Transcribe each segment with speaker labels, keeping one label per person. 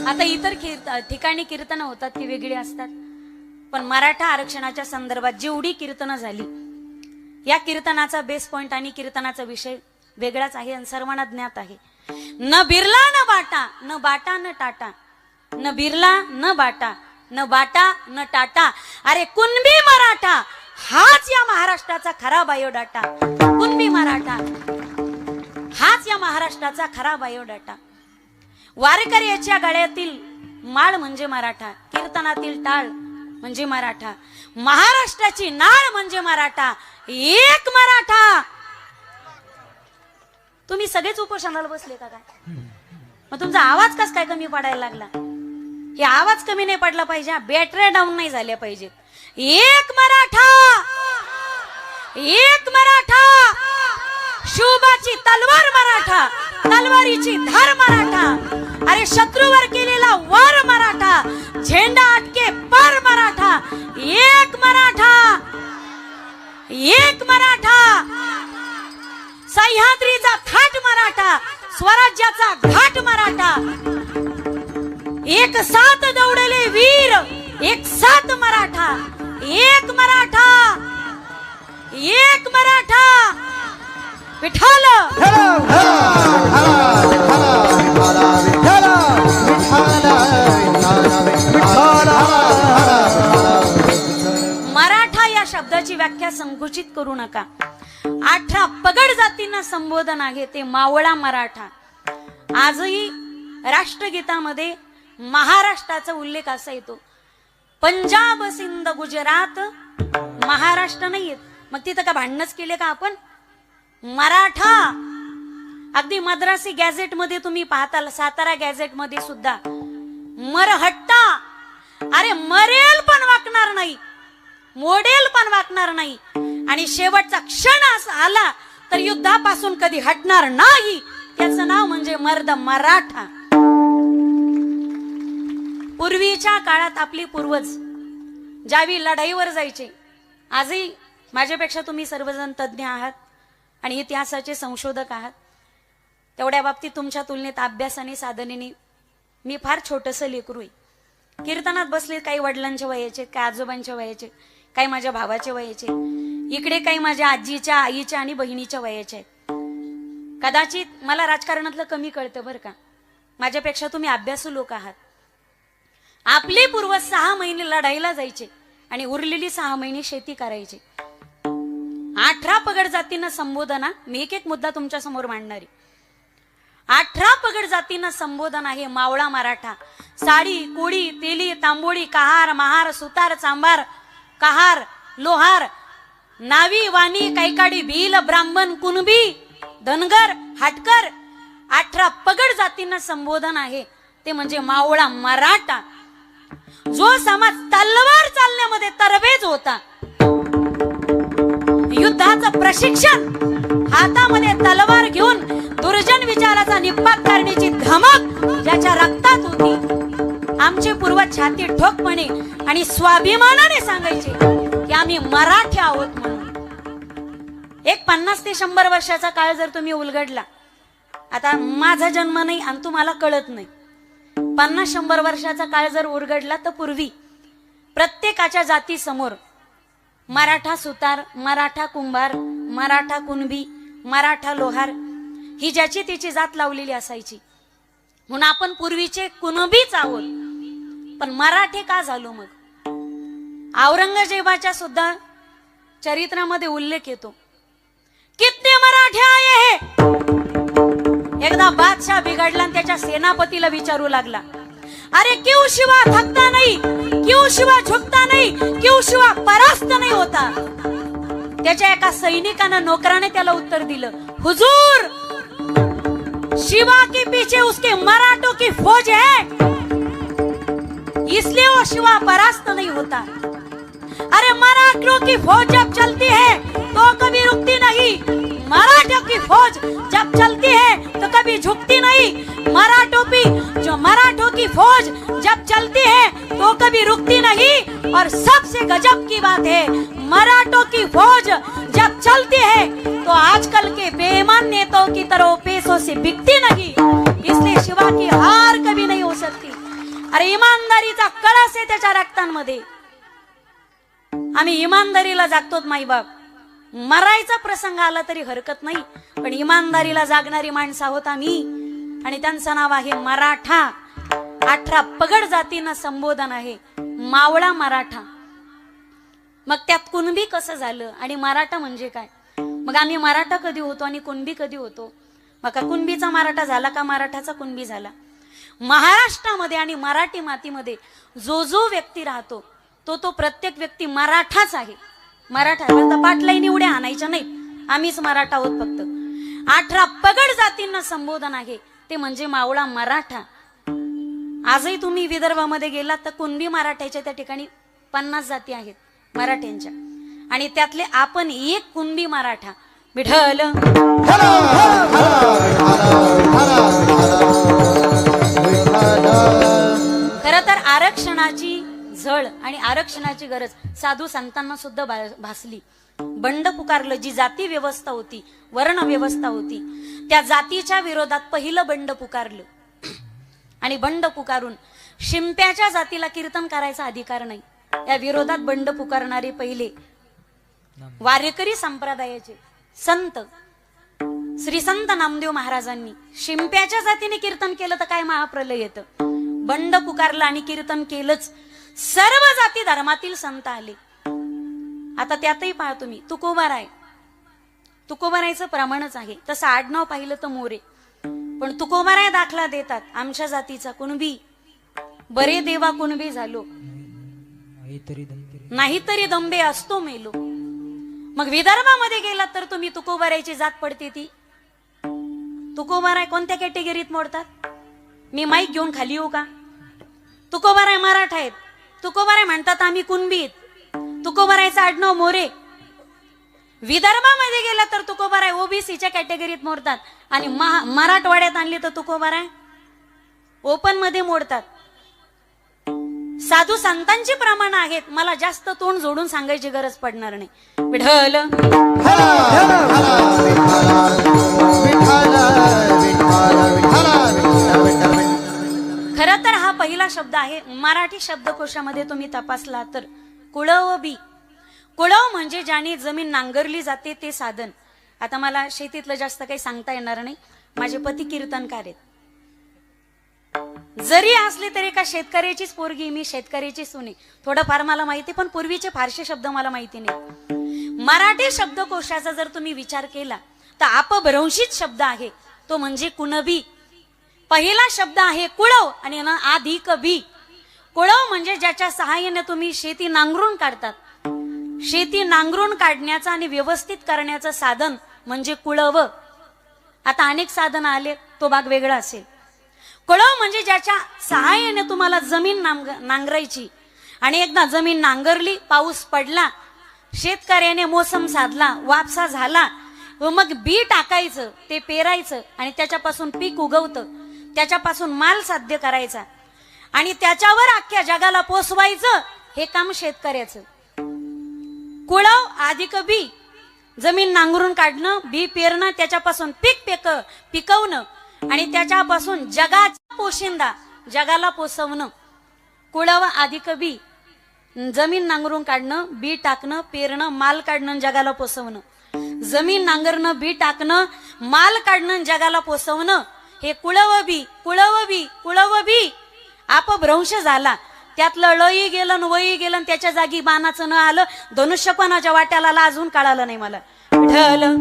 Speaker 1: आता इतर ठिकाणी कीर्तनं होतात ती वेगळी असतात, पण मराठा आरक्षणाच्या संदर्भात जेवढी कीर्तनं झाली, या कीर्तनाचा बेस पॉइंट आणि कीर्तनाचा विषय वेगळाच आहे आणि सर्वांना ज्ञात आहे. न बिरला न बाटा, न बाटा न टाटा, न बिरला न बाटा, न बाटा न टाटा. अरे कुणबी मराठा हाच या महाराष्ट्राचा खरा बायोडाटा. कुणबी मराठा हाच या महाराष्ट्राचा खरा बायोडाटा. वारकऱ्याच्या गळ्यातील माळ म्हणजे मराठा, कीर्तनातील टाळ म्हणजे मराठा, महाराष्ट्राची नाळ म्हणजे मराठा, एक मराठा. तुम्ही सगळेच उपोषणाला बसले का काय? मग तुमचा आवाज कस काय कमी पडायला लागला? हे आवाज कमी नाही पडला पाहिजे, बॅटरी डाऊन नाही झाल्या पाहिजेत. एक मराठा, एक मराठा, शुभाची तलवार मराठा, तलवारीची धार मराठा. अरे शत्रूवर केलेला वार मराठा, झेंडा अटके पार मराठा. एक मराठा, एक मराठा, सह्याद्रीचा थाट मराठा, स्वराज्याचा घाट मराठा. एक साथ दौडले वीर, एक साथ मराठा. एक मराठा, एक मराठा. विठ्ठल मराठा या शब्दाची व्याख्या संकुचित करू नका. 18 पगड जातींना संबोधन आहे ते मावळा मराठा. आजही राष्ट्रगीतामध्ये महाराष्ट्राचा उल्लेख असा येतो. पंजाब सिंध गुजरात महाराष्ट्र नाही येत. मग तिथं का भांडणच केले का आपण? मराठा. अगदी मद्रासी गॅझेट मध्ये तुम्ही पाहताल, सातारा गॅझेट मध्ये सुद्धा मरहट्टा. अरे मरेल पण वाकणार नाही, मोडेल पण वाकणार नाही, आणि शेवटचा क्षण असा आला तर युद्धापासून कधी हटणार नाही. त्याचं नाव म्हणजे मर्द मराठा. पूर्वीच्या काळात आपली पूर्वज ज्यावेळी लढाईवर जायचे, आजही माझ्यापेक्षा तुम्ही सर्वजण तज्ञ आहात आणि इतिहासाचे संशोधक आहात, तेवढ्या बाबतीत तुमच्या तुलनेत अभ्यासाने साधनेने मी फार छोटस लेकरू आहे. कीर्तनात बसले काही वडिलांच्या वयाचे, काही आजोबांच्या वयाचे, काही माझ्या भावाचे वयाचे, इकडे काही माझ्या आजीच्या, आईच्या आणि बहिणीच्या वयाचे आहेत. कदाचित मला राजकारणातलं कमी कळतं बरं का, माझ्यापेक्षा तुम्ही अभ्यासू लोक आहात. आपले पूर्वज 6 महिने लढाईला जायचे आणि उरलेली 6 महिने शेती करायचे. 18 पगड जातींना संबोधन. मी एक एक मुद्दा तुमच्या समोर मांडणारी. 18 पगड जातींना संबोधन आहे मावळा मराठा. साडी, कोळी, तेली, तांबोळी, कहार, महार, सुतार, चांबार, कहार, लोहार, नावी, वाणी, कैकाडी, भील, ब्राह्मण, कुणबी, धनगर, हाटकर. 18 पगड जातींना संबोधन आहे ते म्हणजे मावळा मराठा. जो समाज तलवार चालण्यामध्ये तरबेज होता, युद्धाचं प्रशिक्षण, हातामध्ये तलवार घेऊन दुर्जन विचाराचा निपात करण्याची धमक ज्याच्या रक्तात होती, आमचे पूर्वज छाती ठोकपणे आणि स्वाभिमानाने सांगायचे की आम्ही मराठी आहोत म्हणून. एक 50 ते 100 वर्षाचा काळ जर तुम्ही उलगडला, आता माझा जन्म नाही आणि तुम्हाला कळत नाही, 50-100 वर्षाचा काळ जर उलगडला तर पूर्वी प्रत्येकाच्या जाती समोर मराठा सुतार, मराठा कुंभार, मराठा कुणबी, मराठा लोहार ही ज्याची तिची जात लावलेली असायची. म्हणून आपण पूर्वीचे कुणबीच आहोत. पण मराठे का झालो? मग औरंगजेबाच्या सुद्धा चरित्रामध्ये उल्लेख येतो, कितने मराठे आये हे. एकदा बादशाह बिघडला आणि त्याच्या सेनापतीला विचारू लागला, अरे क्यों शिवा थकता नहीं, क्यों शिवा झुकता नहीं, क्यों शिवा परास्त नहीं होता. त्याच्या एका सैनिकानं, नोकराने त्याला उत्तर दिलं, हुजूर शिवा के पीछे उसके मराठों की फौज है, इसलिए वो शिवा परास्त नहीं होता. अरे मराठों की फौज जब चलती है तो कभी रुकती नहीं, मराठों की फौज जब चलती है तो कभी झुकती नहीं. मराठों की फौज जब चलती है तो कभी रुकती नहीं. और सबसे गजब की बात है, मराठों की फौज जब चलती है तो आजकल के बेईमान नेताओं की तरह पैसों से बिकती नहीं. इसलिए शिवा की हार कभी नहीं हो सकती. इमानदारीचा कळस आहे त्याच्या रक्तांमध्ये. आम्ही इमानदारीला जागतोत माईबाप. मरायचा प्रसंग आला तरी हरकत नाही, पण इमानदारीला जागणारी माणसं आहोत आम्ही. आणि त्यांचं नाव आहे मराठा. 18 पगड जातींना संबोधन आहे, मावळा मराठा. मग त्यात कुणबी कसं झालं आणि मराठा म्हणजे काय? मग आम्ही मराठा कधी होतो आणि कुणबी कधी होतो? मग का कुणबीचा मराठा झाला का मराठाचा कुणबी झाला? महाराष्ट्रामध्ये आणि मराठी मातीमध्ये जो जो व्यक्ती राहतो तो प्रत्येक व्यक्ती मराठाच आहे. मराठा पाटलाईनी उड्या आणायच्या नाहीत, आम्हीच मराठा आहोत फक्त. 18 पगड जातींना संबोधन आहे ते म्हणजे मावळा मराठा. आजही तुम्ही विदर्भामध्ये गेलात तर कुणबी मराठ्याच्या त्या ठिकाणी 50 जाती आहेत मराठ्यांच्या, आणि त्यातले आपण एक कुणबी मराठा. विठ्ठल खर तर आरक्षणाची झळ आणि आरक्षणाची गरज साधू संतांना सुद्धा भासली. बंड पुकारलं. जी जाती व्यवस्था होती, वर्ण व्यवस्था होती, त्या जातीच्या विरोधात पहिलं बंड पुकारलं. आणि बंड पुकारून शिंप्याच्या जातीला कीर्तन करायचा अधिकार नाही, या विरोधात बंड पुकारणारे पहिले वारकरी संप्रदायाचे संत श्री संत नामदेव महाराजांनी शिंप्याच्या जातीने कीर्तन केलं तर काय महाप्रलय येतं. बंड पुकारलं आणि कीर्तन केलंच. सर्व जाती धर्मातील संत आले. आता त्यातही पहा तुम्ही, तुकोबाराय, तुकोबारायचं प्रमाणच आहे. तसं आडनाव पाहिलं तर मोरे, पण तुकोबाराय दाखला देतात आमच्या जातीचा कुणबी. बरे देवा कुणबी झालो, नाहीतरी दंबे असतो मेलो. मग विदर्भामध्ये गेलात तर तुम्ही तुकोबारायची जात पडते ती. तुकोबाराय कोणत्या कॅटेगरीत मोडतात? मी माईक घेऊन खाली येऊ का? तुकोबाराय मराठा आहेत, तुकोबाराय म्हणतात आम्ही कुणबीत. तुकोबारायचं आडनाव मोरे. विदर्भामध्ये गेला तर तुकोबाराय ओबीसीच्या कॅटेगरीत मोडतात, आणि मराठवाड्यात आणली तर तुकोबाराय ओपन मध्ये मोडतात. साधू संतांची प्रमाण आहेत. मला जास्त तोंड जोडून सांगायची गरज पडणार नाही. विठ्ठल खरं तर हा पहिला शब्द आहे. मराठी शब्दकोशामध्ये तुम्ही तपासला तर कुळव बी. कुळव म्हणजे ज्याने जमीन नांगरली जाते ते साधन. आता मला शेतीतलं जास्त काही सांगता येणार नाही. माझे पती कीर्तनकार आहेत. जरी असले तरी एका शेतकऱ्याचीच पोरगी, मी शेतकऱ्याची सुने. थोडंफार मला माहिती, पण पूर्वीचे फारसे शब्द मला माहिती नाही. मराठी शब्दकोशाचा जर तुम्ही विचार केला तर अपभ्रंशित शब्द आहे तो म्हणजे कुणबी. पहिला शब्द आहे कुळव आणि अधिक बी. कुळव म्हणजे ज्याच्या सहाय्याने तुम्ही शेती नांगरून काढतात. शेती नांगरून काढण्याचं आणि व्यवस्थित करण्याचं साधन म्हणजे कुळव. आता अनेक साधन आले, तो भाग वेगळा असेल. कुळव म्हणजे ज्याच्या सहाय्याने तुम्हाला जमीन नांगरायची, आणि एकदा जमीन नांगरली, पाऊस पडला, शेतकऱ्याने मोसम साधला, वापसा झाला, व मग बी टाकायचं, ते पेरायचं, आणि त्याच्यापासून पीक उगवतं, त्याच्यापासून माल साध्य करायचा, आणि त्याच्यावर अख्ख्या जगाला पोसवायचं, हे काम शेतकऱ्याचं. कुळव अधिक बी. जमीन नांगरून काढणं, बी पेरणं, त्याच्यापासून पीक पिकवणं, आणि त्याच्यापासून जगाचा पोशिंदा, जगाला पोसवणं. कुळव अधिक बी. जमीन नांगरून काढणं, बी टाकणं, पेरणं, माल काढणं, जगाला पोसवणं. जमीन नांगरणं, बी टाकणं, माल काढणं, जगाला पोसवणं, हे कुळव बी. कुळव बी, कुळव बी. अपभ्रंश झाला. त्यातलं लई गेलं न वही गेलं, त्याच्या जागी बाणाचं न आलं. धनुष्यपणाच्या वाट्याला अजून कळालं नाही मला. विठ्ठल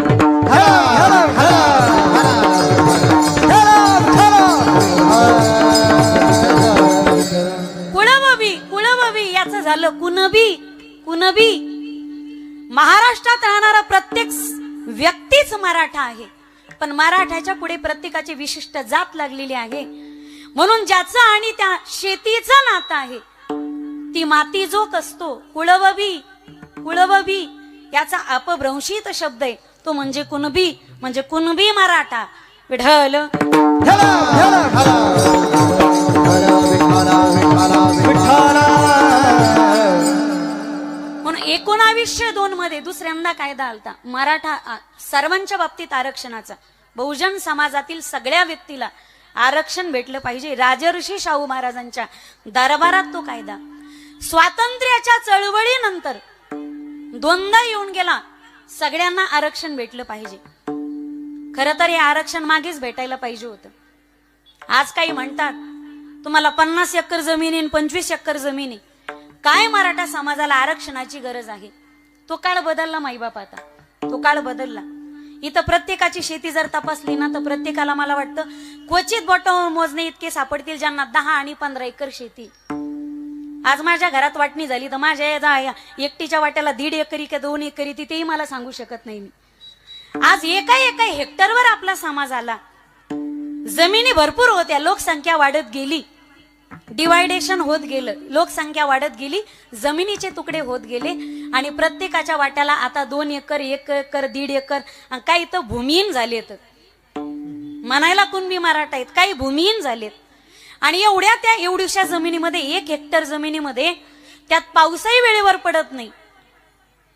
Speaker 1: कुळवबी. कुळवबी याचं झालं कुणबी. कुणबी. महाराष्ट्रात राहणारा प्रत्येक व्यक्तीच मराठा आहे, पण मराठ्याच्या पुढे प्रत्येकाची विशिष्ट जात लागलेली आहे. म्हणून ज्याचं आणि त्या शेतीचं नातं आहे, ती माती जो कसतो, कुळवबी. कुळवबी याचा अपभ्रंशित शब्द आहे तो म्हणजे कुणबी, म्हणजे कुणबी मराठा. विठ्ठल म्हणून 1902 मध्ये दुसऱ्यांदा कायदा आलता मराठा सर्वांच्या बाबतीत आरक्षणाचा. बहुजन समाजातील सगळ्या व्यक्तीला आरक्षण भेटलं पाहिजे. राजर्षी शाहू महाराजांच्या दरबारात तो कायदा स्वातंत्र्याच्या चळवळीनंतर दोनदा येऊन गेला. सगळ्यांना आरक्षण भेटलं पाहिजे. खरं तर हे आरक्षण मागेच भेटायला पाहिजे होतं. आज काही म्हणतात तुम्हाला 50 एकर जमीन आहे 25 एकर जमीन आहे. काय मराठा समाजाला आरक्षणाची गरज आहे? तो काळ बदलला माईबाप. आता तो काळ बदलला. इथं प्रत्येकाची शेती जर तपासली ना तर प्रत्येकाला मला वाटतं क्वचित बोटावर मोजणे इतके सापडतील ज्यांना 10 आणि 15 एकर शेती. आज माझ्या घरात वाटणी झाली तर माझ्या एकटीच्या वाट्याला 1.5 एकरी का 2 एकरी तेही मला सांगू शकत नाही मी. आज एका हेक्टरवर आपला समाज आला. जमिनी भरपूर होत्या, लोकसंख्या वाढत गेली, डिवायडेशन होत गेलं, लोकसंख्या वाढत गेली, जमिनीचे तुकडे होत गेले आणि प्रत्येकाच्या वाट्याला आता 2 एकर 1 एकर 1.5 एकर काही तर भूमिहीन झालेत. म्हणायला कुणबी मराठा आहेत, काही भूमिहीन झालेत. आणि एवढ्याशा जमिनीमध्ये 1 हेक्टर जमिनीमध्ये त्यात पाऊसही वेळेवर पडत नाही,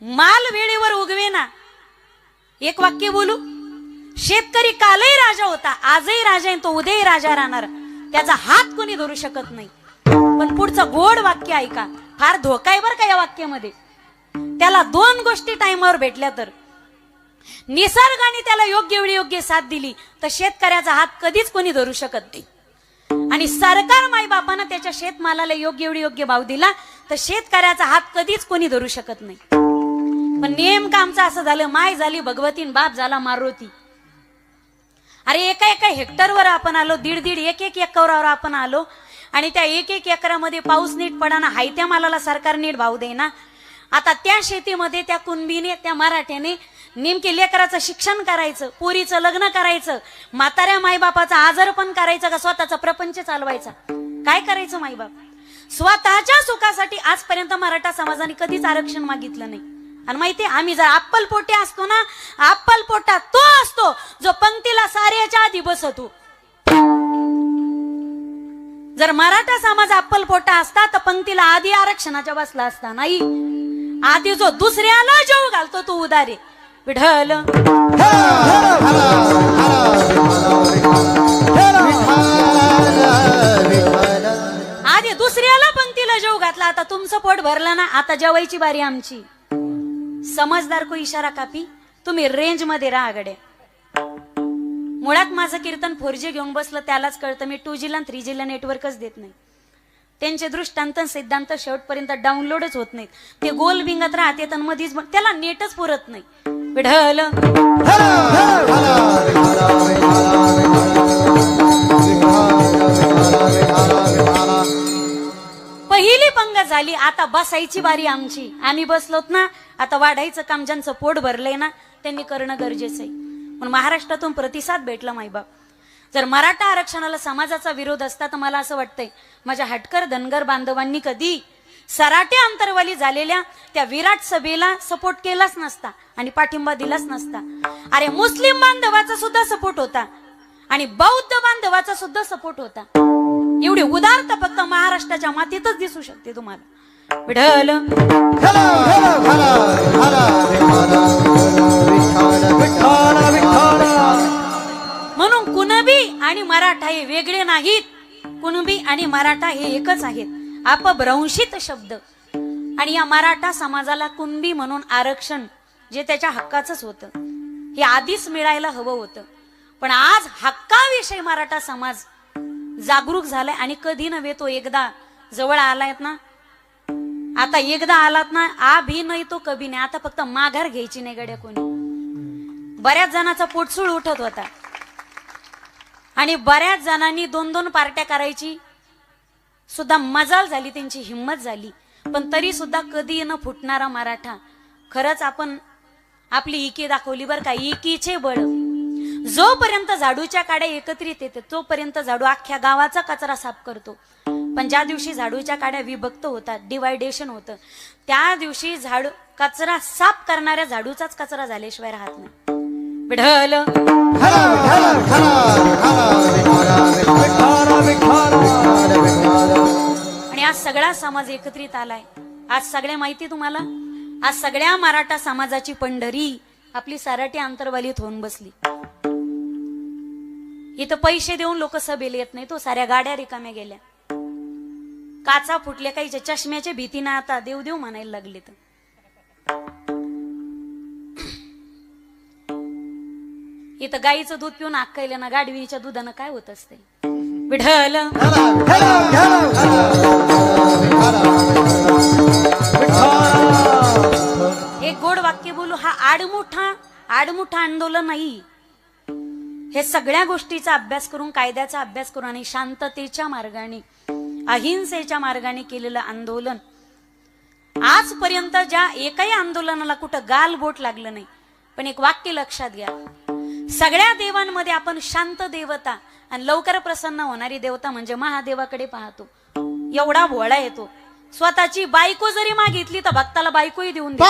Speaker 1: माल वेळेवर उगवेना. एक वाक्य बोलू, शेतकरी कालही राजा होता, आजही राजा आहे, तो उद्याही राजा राहणार. त्याचा हात कोणी धरू शकत नाही. पण पुढचं गोड वाक्य ऐका, फार धोका आहे बरं का या वाक्यामध्ये. त्याला 2 गोष्टी टाइमवर भेटल्या तर, निसर्गाने त्याला योग्य वेळी योग्य साथ दिली तर शेतकऱ्याचा हात कधीच कोणी धरू शकत नाही. आणि सरकार मायबापानं त्याच्या शेतमालाला योग्य वेळी योग्य भाव दिला तर शेतकऱ्याचा हात कधीच कोणी धरू शकत नाही. पण नेमकं आमचं असं झालं, माय झाली भगवती बाप झाला मारुती. अरे एका हेक्टरवर आपण आलो, 1.5 1 एकरावर आपण आलो आणि त्या 1 एकरामध्ये पाऊस नीट पडाना, हायत्या मालाला सरकार नीट भाव देना. आता त्या शेतीमध्ये त्या कुणबीने त्या मराठ्याने नेमके लेकराचं शिक्षण करायचं, पोरीचं लग्न करायचं, म्हाताऱ्या मायबापाचा आजार पण करायचं का स्वतःचा प्रपंच चालवायचा? काय करायचं मायबाप? स्वतःच्या सुखासाठी आजपर्यंत मराठा समाजाने कधीच आरक्षण मागितलं नाही. आणि माहितीये, आम्ही जर अप्पलपोटे असतो ना, अप्पलपोटा तो असतो जो पंक्तीला साऱ्याच्या आधी बसतो. जर मराठा समाज अप्पलपोटा असता तर पंक्तीला आधी आरक्षणाच्या बसला असता. नाही, आधी जो दुसऱ्याला जेव घालतो तो उदारे. विठ्ठल आधी दुसऱ्याला पंक्तीला जेव घातला. आता तुमचं पोट भरलं ना, आता जेवायची बारी आमची. समजदार को इशारा कापी, तुम्ही रेंज मध्ये राहा गड्या. मुळात माझं कीर्तन 4G घेऊन बसलं त्यालाच कळतं मी 2G ला 3G ला नेटवर्कच देत नाही. त्यांचे दृष्टांत सिद्धांत शेवटपर्यंत डाउनलोडच होत नाहीत. ते गोल बिंगत राहते तर मधीच त्याला नेटच पुरत नाही. विठ्ठल पहिली पंगत झाली, आता बसायची बारी आमची. आम्ही बसलोत ना, आता वाढायचं काम ज्यांचं पोट भरलंय ना त्यांनी करणं गरजेचं आहे. पण महाराष्ट्रातून प्रतिसाद भेटला मायबाप. जर मराठा आरक्षणाला समाजाचा विरोध असता तर मला असं वाटतंय माझ्या हटकर धनगर बांधवांनी कधी सराटे अंतरवाली झालेल्या त्या विराट सभेला सपोर्ट केलाच नसता आणि पाठिंबा दिलाच नसता. अरे मुस्लिम बांधवाचा सुद्धा सपोर्ट होता आणि बौद्ध बांधवाचा सुद्धा सपोर्ट होता. एवढी उदारता फक्त महाराष्ट्राच्या मातीतच दिसू शकते तुम्हाला. विठ्ठल म्हणून कुणबी आणि मराठा हे वेगळे नाहीत. कुणबी आणि मराठा हे एकच आहेत, अपभ्रंशित शब्द. आणि या मराठा समाजाला कुणबी म्हणून आरक्षण जे त्याच्या हक्काचंच होतं हे आधीच मिळायला हवं होतं. पण आज हक्काविषयी मराठा समाज जागरूक झालाय आणि कधी नव्हे तो एकदा जवळ आलायत ना. आता एकदा आलात ना, आभी नाही तो कभी नाही. आता फक्त माघार घ्यायची नाही गड्या कोणी. बऱ्याच जणांचा पोटसूळ उठत होता आणि बऱ्याच जणांनी 2-2 पार्ट्या करायची सुद्धा मजाल झाली, त्यांची हिंमत झाली. पण तरी सुद्धा कधी न फुटणारा मराठा. खरंच आपण आपली इकी दाखवली बरं का, इकीचे बळ. जोपर्यंत झाडूच्या काड्या एकत्रित येते तोपर्यंत झाडू अख्ख्या गावाचा कचरा साफ करतो. पण ज्या दिवशी झाडूच्या काड्या विभक्त होतात, डिवायडेशन होतं, त्या दिवशी झाडू कचरा साफ करणाऱ्या झाडूचाच कचरा झाल्याशिवाय राहत नाही. विठ्ठल आणि आज सगळा समाज एकत्रित आलाय. आज सगळ्या माहिती तुम्हाला, आज सगळ्या मराठा समाजाची पंढरी आपली सराटी अंतरवालीत होऊन बसली. इथं पैसे देऊन लोक सभेला येत नाही, तो साऱ्या गाड्या रिकाम्या गेल्या, काचा फुटल्या, काही चष्म्याच्या भीतीनं आता देव देव म्हणायला लागले. तर इथं गाईचं दूध पिऊन अक्कायला ना, गाडवीच्या दुधानं काय होत असते. विठ्ठल एक गोड वाक्य बोलू, हा आडमुठा आंदोलन नाही. हे सगळ्या गोष्टीचा अभ्यास करून, कायद्याचा अभ्यास करून आणि शांततेच्या मार्गाने, अहिंसेच्या मार्गाने केलेलं आंदोलन. आजपर्यंत ज्या एकही आंदोलनाला कुठं गाल बोट लागलं नाही. पण एक वाक्य लक्षात घ्या, सगळ्या देवांमध्ये आपण शांत देवता आणि लवकर प्रसन्न होणारी देवता म्हणजे महादेवाकडे पाहतो. एवढा भोळा येतो, स्वतःची बायको जरी मागितली तर भक्ताला बायकोही देऊन देतो.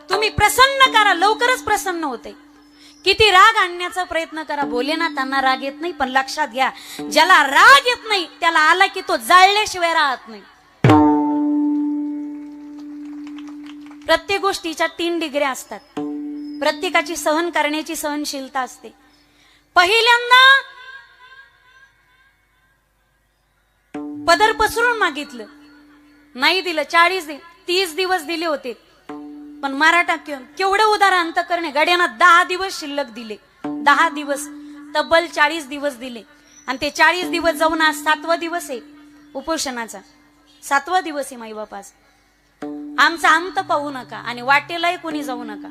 Speaker 1: तुम्ही प्रसन्न करा, लवकरच प्रसन्न होते. किती राग आणण्याचा प्रयत्न करा, भोलेनाथांना राग येत नाही. पण लक्षात घ्या, ज्याला राग येत नाही त्याला आला की तो जाळल्याशिवाय राहत नाही. प्रत्येक गोष्टीच्या 3 डिग्र्या असतात, प्रत्येकाची सहन करण्याची सहनशीलता असते. पहिल्यांदा पदर पसरून मागितलं, नाही दिलं. 30 दिवस दिले होते. पण मराठा केवढं उदार अंतकरणे, गड्यांना 10 दिवस शिल्लक दिले. 10 दिवस, तब्बल 40 दिवस दिले. आणि ते 40 दिवस जाऊन आज 7वा दिवस आहे उपोषणाचा. 7वा दिवस आहे माईबापास. आमचा अंत पाहू नका आणि वाटेलाही कोणी जाऊ नका.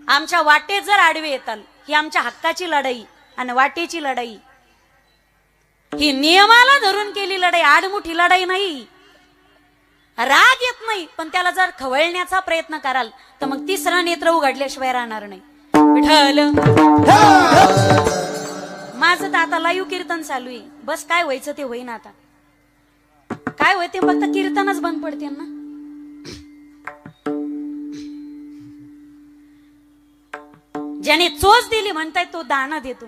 Speaker 1: आमच्या वाटेत जर आडवे येताल, ही आमच्या हक्काची लढाई आणि वाटेची लढाई, ही नियमाला धरून केली लढाई, आडमुठी लढाई नाही. राग येत नाही, पण त्याला जर खवळण्याचा प्रयत्न कराल तर मग 3रा नेत्र उघडल्याशिवाय राहणार नाही. विठ्ठल माझं तर आता लाईव्ह कीर्तन चालू आहे. बस काय व्हायचं ते होईना. आता काय होय ते फक्त कीर्तनच बंद पडते ना. ज्याने चोच दिली म्हणताय तो दाना देतो.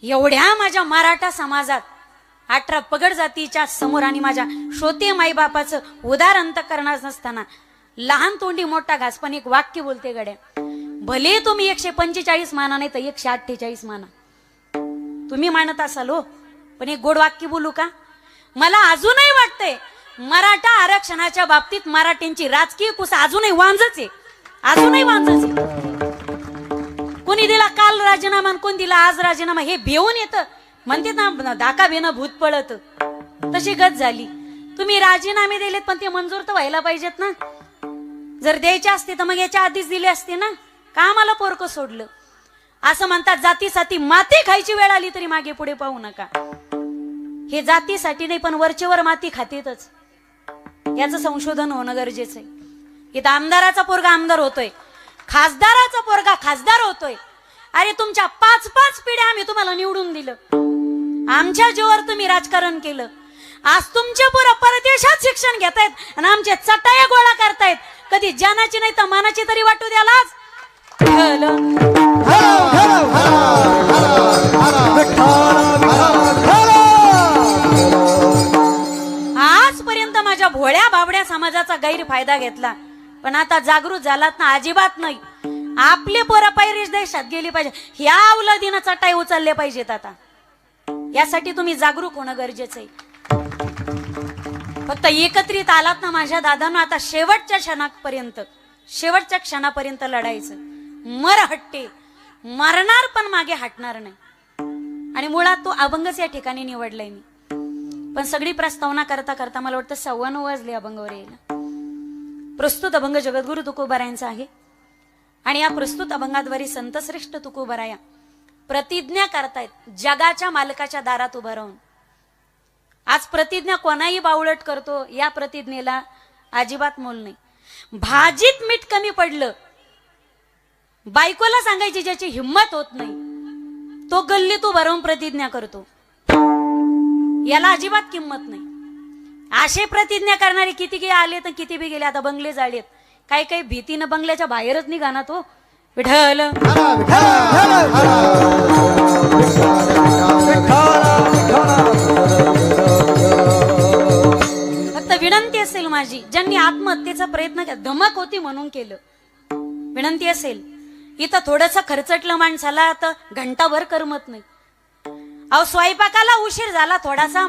Speaker 1: एवढ्या माझ्या मराठा समाजात 18 पगड जातीच्या समोर आणि माझ्या श्रोते माईबापाचं उदार अंतकरणात नसताना लहान तोंडी मोठा घास. पण एक वाक्य बोलते गड्या, भले तुम्ही 145 माना नाही तर 148 माना, तुम्ही मानत असाल हो, पण एक गोड वाक्य बोलू का. मला अजूनही वाटतंय मराठा आरक्षणाच्या बाबतीत मराठ्यांची राजकीय कुस अजूनही वांजच आहे, अजूनही वांजच आहे. कोणी दिला काल राजीनामा, कोण दिला आज राजीनामा, हे भिवून येतं. म्हणते ना धाका बेनं भूत पळत, तशी गत झाली. तुम्ही राजीनामे दिलेत पण ते मंजूर तर व्हायला पाहिजेत ना. जर द्यायचे असते तर मग याच्या आधीच दिले असते ना. का आम्हाला पोरकं सोडलं. असं म्हणतात जातीसाठी माती खायची वेळ आली तरी मागे पुढे पाहू नका. हे जातीसाठी नाही पण वरचेवर माती खातेतच. याचं संशोधन होणं गरजेचं आहे. इथं आमदाराचा पोरगा आमदार होतोय, खासदाराचा पोरगा खासदार होतोय. अरे तुमच्या 5-5 पिढ्या आम्ही तुम्हाला निवडून दिलं, आमच्या जीवावर तुम्ही राजकारण केलं. आज तुमचे पोरं परदेशात शिक्षण घेतायत आणि आमचे चटाया गोळा करतायत. कधी जानाची नाही तर मानाची तरी वाटू द्यालाच. आजपर्यंत माझ्या भोळ्या बाबड्या समाजाचा गैरफायदा घेतला, पण आता जागृत झालात ना, अजिबात नाही. आपले पोरं परदेश देशात गेली पाहिजे, ह्या अवलादीनं चटाई उचलले पाहिजेत. आता यासाठी तुम्ही जागरूक होणं गरजेचं आहे. फक्त एकत्रित आलात ना माझ्या दादांना, आता शेवटच्या क्षणापर्यंत लढायचं. मर हट्टे, मरणार पण मागे हटणार नाही. आणि मुळात तो अभंगच या ठिकाणी निवडलाय मी. पण सगळी प्रस्तावना करता करता मला वाटतं 9:15 वाजले अभंगावर यायला. प्रस्तुत अभंग जगद्गुरु तुकोबारायांचा आहे आणि या प्रस्तुत अभंगाद्वारे संतश्रेष्ठ तुकोबाराया प्रतिज्ञा करतायत जगाच्या मालकाच्या दारात उभं राहून. आज प्रतिज्ञा कोणाही बावळट करतो, या प्रतिज्ञेला अजिबात मोल नाही. भाजीत मीठ कमी पडलं, बायकोला सांगायची ज्याची हिंमत होत नाही तो गल्लीत उभा राहून प्रतिज्ञा करतो. याला अजिबात किंमत नाही. असे प्रतिज्ञा करणारे किती आले तर किती बी गेले. आता बंगले जाळलेत, काही काही भीतीनं बंगल्याच्या बाहेरच निघा ना तो. विठ्ठल फक्त विनंती असेल माझी, ज्यांनी आत्महत्येचा प्रयत्न केला, धमक होती म्हणून केलं, विनंती असेल, इथं थोडस खर्चटलं माणसाला तर घंटाभर करमत नाही. अहो स्वयंपाकाला उशीर झाला थोडासा,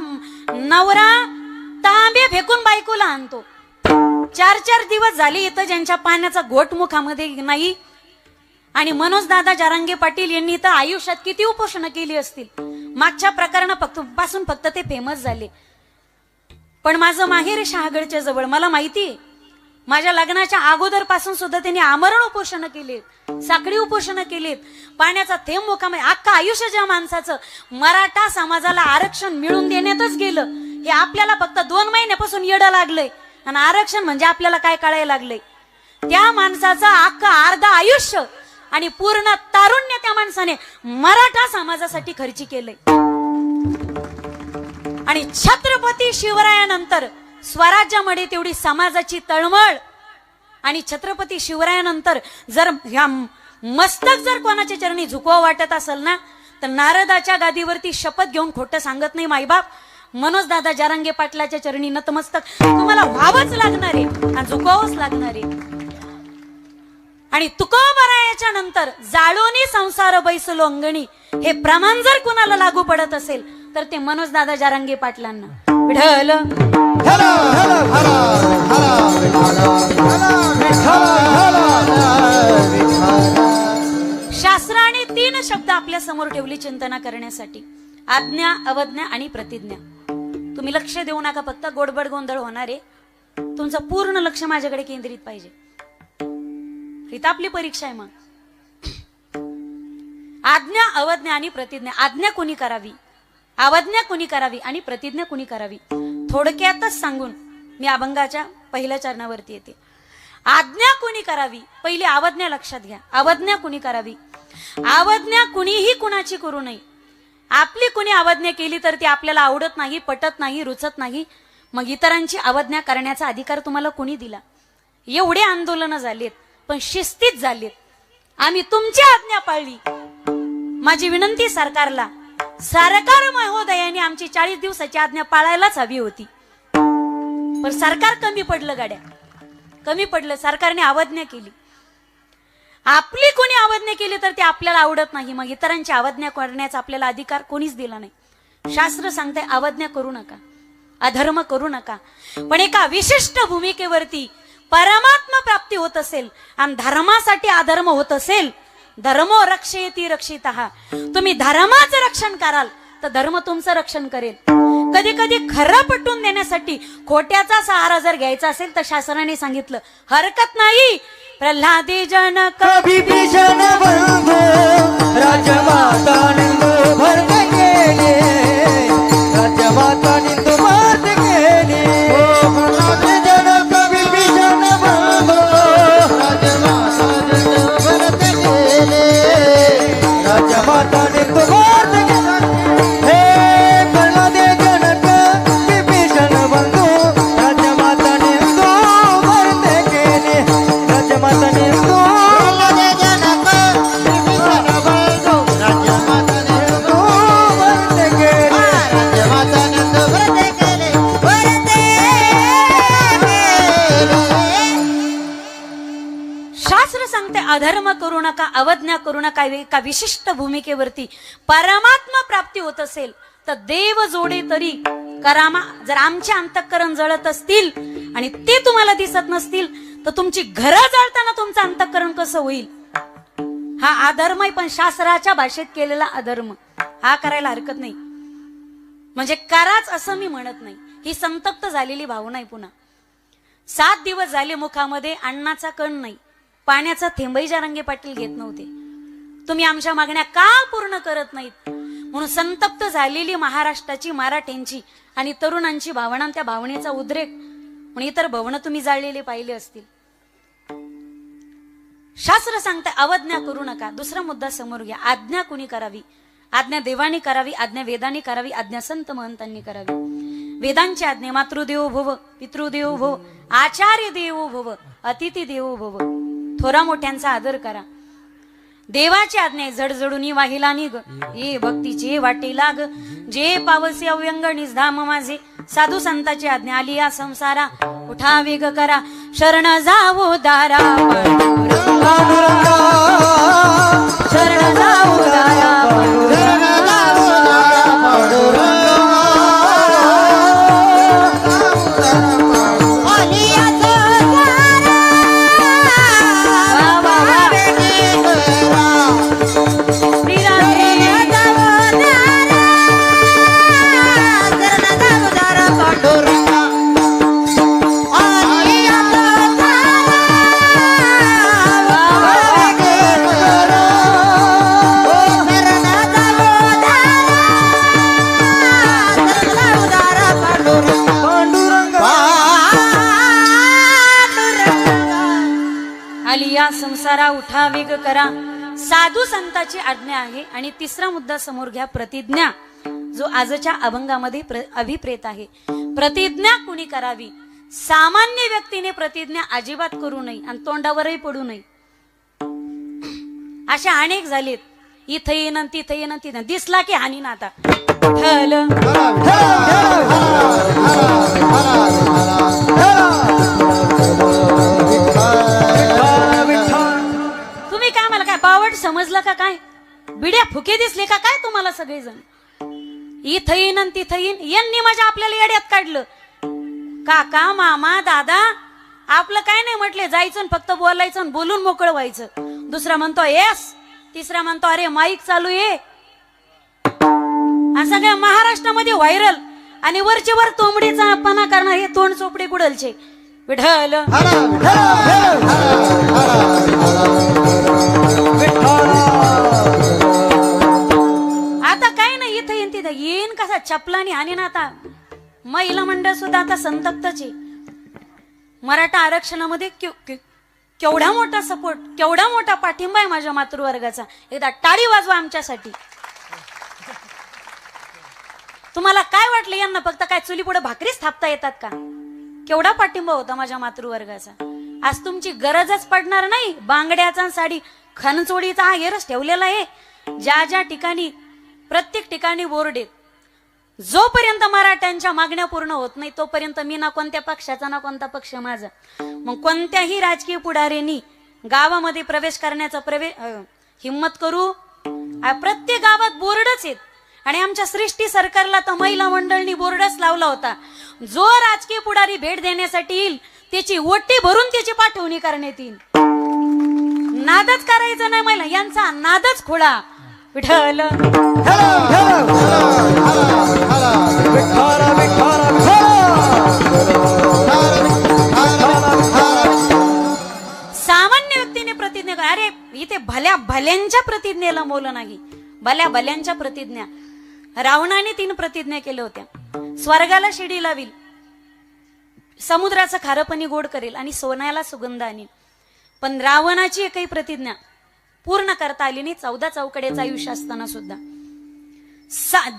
Speaker 1: नवरा तांबे फेकून बायकोला आणतो. 4-4 दिवस झाले इथं ज्यांच्या पाण्याचा घोट मुखामध्ये नाही. आणि मनोज दादा जरांगे पाटील यांनी तर आयुष्यात किती उपोषण केली असतील. मागच्या प्रकरणापासून फक्त ते फेमस झाले. पण माझं माहेर शहागडच्या जवळ, मला माहिती माझ्या लग्नाच्या अगोदर पासून सुद्धा त्यांनी आमरण उपोषण केले, साखळी उपोषण केलेत. पाण्याचा थेंब मुखामध्ये अख्खा आयुष्य ज्या माणसाचं मराठा समाजाला आरक्षण मिळून देण्यातच गेलं, हे आपल्याला फक्त 2 महिन्यापासून येडं लागलंय. आणि आरक्षण म्हणजे आपल्याला काय कळायला लागलंय. त्या माणसाचं अख्खा अर्ध आयुष्य आणि पूर्ण तारुण्य त्या माणसाने मराठा समाजासाठी खर्ची केलंय. आणि छत्रपती शिवरायानंतर स्वराज्यामध्ये तेवढी समाजाची तळमळ. आणि छत्रपती शिवरायानंतर जर ह्या मस्तक जर कोणाच्या चरणी झुकवा वाटत असेल ना, तर नारदाच्या गादीवरती शपथ घेऊन खोटं सांगत नाही माईबाप, मनोज दादा जरांगे पाटलाच्या चरणी नतमस्तक तुम्हाला व्हावंच लागणार आहे आणि झुकवावंच लागणार आहे. आणि तुकोबरायाच्या नंतर जाळोनी संसार बैसलो अंगणी, हे प्रमाण जर कुणाला लागू पडत असेल तर ते मनोज दादा जरांगे पाटलांना. विठ्ठल शास्त्राने 3 शब्द आपल्या समोर ठेवली चिंतना करण्यासाठी: आज्ञा, अवज्ञा आणि प्रतिज्ञा. तुम्ही लक्ष देऊ नका, फक्त गोडबड गोंधळ होणार आहे. तुमचं पूर्ण लक्ष माझ्याकडे केंद्रित पाहिजे. इथं आपली परीक्षा आहे. मग आज्ञा, अवज्ञा आणि प्रतिज्ञा. आज्ञा कोणी करावी, अवज्ञा कोणी करावी आणि प्रतिज्ञा कोणी करावी, थोडक्यातच सांगून मी अभंगाच्या पहिल्या चरणावरती येते. आज्ञा कोणी करावी, पहिली अवज्ञा लक्षात घ्या. अवज्ञा कोणी करावी, अवज्ञा कुणीही कुणाची करू नये. आपली कुणी अवज्ञा केली तर ती आपल्याला आवडत नाही, पटत नाही, रुचत नाही. मग इतरांची अवज्ञा करण्याचा अधिकार तुम्हाला कोणी दिला? एवढे आंदोलन झालेत पण शिस्तीत झालेत. आम्ही तुमची आज्ञा पाळली. माझी विनंती सरकारला, सरकार महोदयाने आमची 40 दिवसाची आज्ञा पाळायलाच हवी होती. पण सरकार कमी पडलं, गाड्या कमी पडलं. सरकारने अवज्ञा केली. आपली कोणी अवज्ञा केली तर ते आपल्याला आवडत नाही. मग इतरांची अवज्ञा करण्याचा आपल्याला अधिकार कोणीच दिला नाही. शास्त्र सांगते अवज्ञा करू नका, अधर्म करू नका. पण एका विशिष्ट भूमिकेवरती परमात्मा प्राप्ती होत असेल आणि धर्मासाठी अधर्म होत असेल, धर्मो रक्षेती रक्षितः, तुम्ही धर्माचं रक्षण कराल तर धर्म तुमचं रक्षण करेल. कधी कधी खरं पटवून देण्यासाठी खोट्याचा सहारा जर घ्यायचा असेल तर शास्त्राने सांगितलं हरकत नाही. प्रल्हादे जनक
Speaker 2: विभीषण बंधू राजमाता निंदू भरत गेले, राजमाता निंदू भरत गेले. प्रल्हादे जनक विभीषण बंधू राजमाता निंदू भरत गेले, राजमाता निंदू भरत गेले. हे प्रल्हादे जनक विभीषण बंधू राजमाता निंदू भरत गेले, राजमाता निंदू
Speaker 1: अधर्म करू नका, अवज्ञा करू नका. एका विशिष्ट भूमिकेवरती परमात्मा प्राप्ती होत असेल तर देव जोडे तरी करामा. जर आमचे अंतःकरण जळत असतील आणि ते तुम्हाला दिसत नसतील तर तुमची घरं जळताना तुमचं अंतःकरण कसं होईल? हा अधर्म आहे, पण शास्त्राच्या भाषेत केलेला अधर्म. हा करायला हरकत नाही, म्हणजे कराच असं मी म्हणत नाही. ही संतप्त झालेली भावना आहे. पुन्हा 7 दिवस झाले मुखामध्ये अन्नाचा कण नाही, पाण्याचा थेंबही जरांगे पाटील घेत नव्हते. तुम्ही आमच्या मागण्या का पूर्ण करत नाहीत म्हणून संतप्त झालेली महाराष्ट्राची, मराठ्यांची आणि तरुणांची भावना, त्या भावनेचा उद्रेक म्हणून इतर भवन तुम्ही जाळलेले पाहिले असतील. शास्त्र सांगते अवज्ञा करू नका. दुसरा मुद्दा समोर घ्या. आज्ञा कुणी करावी? आज्ञा देवानी करावी, आज्ञा वेदांनी करावी, आज्ञा संत महंतांनी करावी. वेदांची आज्ञा मातृदेवो भव, पितृदेवो भव, आचार्य देवो भव, अतिथी देवो भव. थोरा मोठ्यांचा आदर करा. देवाची आज्ञा जडजडूनी वाहिला निघ, ये भक्तीचे वाटे लाग, जे पावसे अव्यंग निजधाम माझे. साधू संताची आज्ञा आली या संसारा, उठा वेग करा, शरण जावो दारा पांडुरंगा, शरण जावो दारा या संसारा, उठा वेग करा. साधू संताची आज्ञा आहे. आणि तिसरा मुद्दा समोर घ्या, प्रतिज्ञा, जो आजच्या अभंगामध्ये अभिप्रेत आहे. प्रतिज्ञा कुणी करावी? सामान्य व्यक्तीने प्रतिज्ञा अजिबात करू नये आणि तोंडावरही पडू नये. अशा अनेक झालेत, इथं येणं तिथं येणं तिथं, दिसला की हानी ना आता ठल. बावट समजलं का काय? बिड्या फुके दिसले का काय तुम्हाला सगळेजण? इथं येईन आणि तिथं येईन, यांनी माझ्या आपल्याला येड्यात काढलं. काका, मामा, दादा, आपलं काय नाही म्हटले, जायचं फक्त बोलायचं आणि बोलून मोकळं व्हायचं. दुसरा म्हणतो येस, तिसरा म्हणतो अरे माईक चालू आहे. असं काय महाराष्ट्रामध्ये व्हायरल. आणि वरचे वर तोंबडीचा अपना करणार हे तोंड चोपडे कुडलचे. विठ्ठल आता काय नाही, इथं येईन तिथं येईन कसा चपलानी आणि ना. आता महिला मंडळ सुद्धा आता संतप्तच आहे. मराठा आरक्षणामध्ये केवढा मोठा सपोर्ट, केवढा मोठा पाठिंबा आहे माझ्या मातृवर्गाचा. एकदा टाळी वाजवा आमच्यासाठी. तुम्हाला काय वाटलं यांना फक्त काय चुली पुढे भाकरीच थापता येतात का? केवढा पाठिंबा होता माझ्या मातृवर्गाचा. आज तुमची गरजच पडणार नाही. बांगड्याचा साडी खनचोडीचा हा हेरच ठेवलेला आहे. ज्या ज्या ठिकाणी, प्रत्येक ठिकाणी बोर्ड आहेत. जोपर्यंत मराठ्यांच्या मागण्या पूर्ण होत नाही तोपर्यंत मी ना कोणत्या पक्षाचा ना कोणता पक्ष माझा. मग कोणत्याही राजकीय पुढाऱ्यांनी गावामध्ये प्रवेश करण्याचा हिम्मत करू. प्रत्येक गावात बोर्डच आहेत. आणि आमच्या सृष्टी सरकारला तर महिला मंडळनी बोर्डच लावला होता. जो राजकीय पुढारी भेट देण्यासाठी येईल त्याची ओटी भरून त्याची पाठवणी करण्यात येईल. नादच करायचं नाही महिला, यांचा नादच खोळा. विठ्ठल सामान्य व्यक्तीने प्रतिज्ञा, अरे इथे भल्या भल्यांच्या प्रतिज्ञेला मोल नाही. भल्या भल्यांच्या प्रतिज्ञा. रावणाने 3 प्रतिज्ञा केल्या होत्या. स्वर्गाला शिडी लावील, समुद्राचं खारं गोड करेल आणि सोन्याला सुगंध आणील. पण रावणाची एकही प्रतिज्ञा पूर्ण करता आली नाही. 14 चौकड्याचं आयुष्य असताना सुद्धा.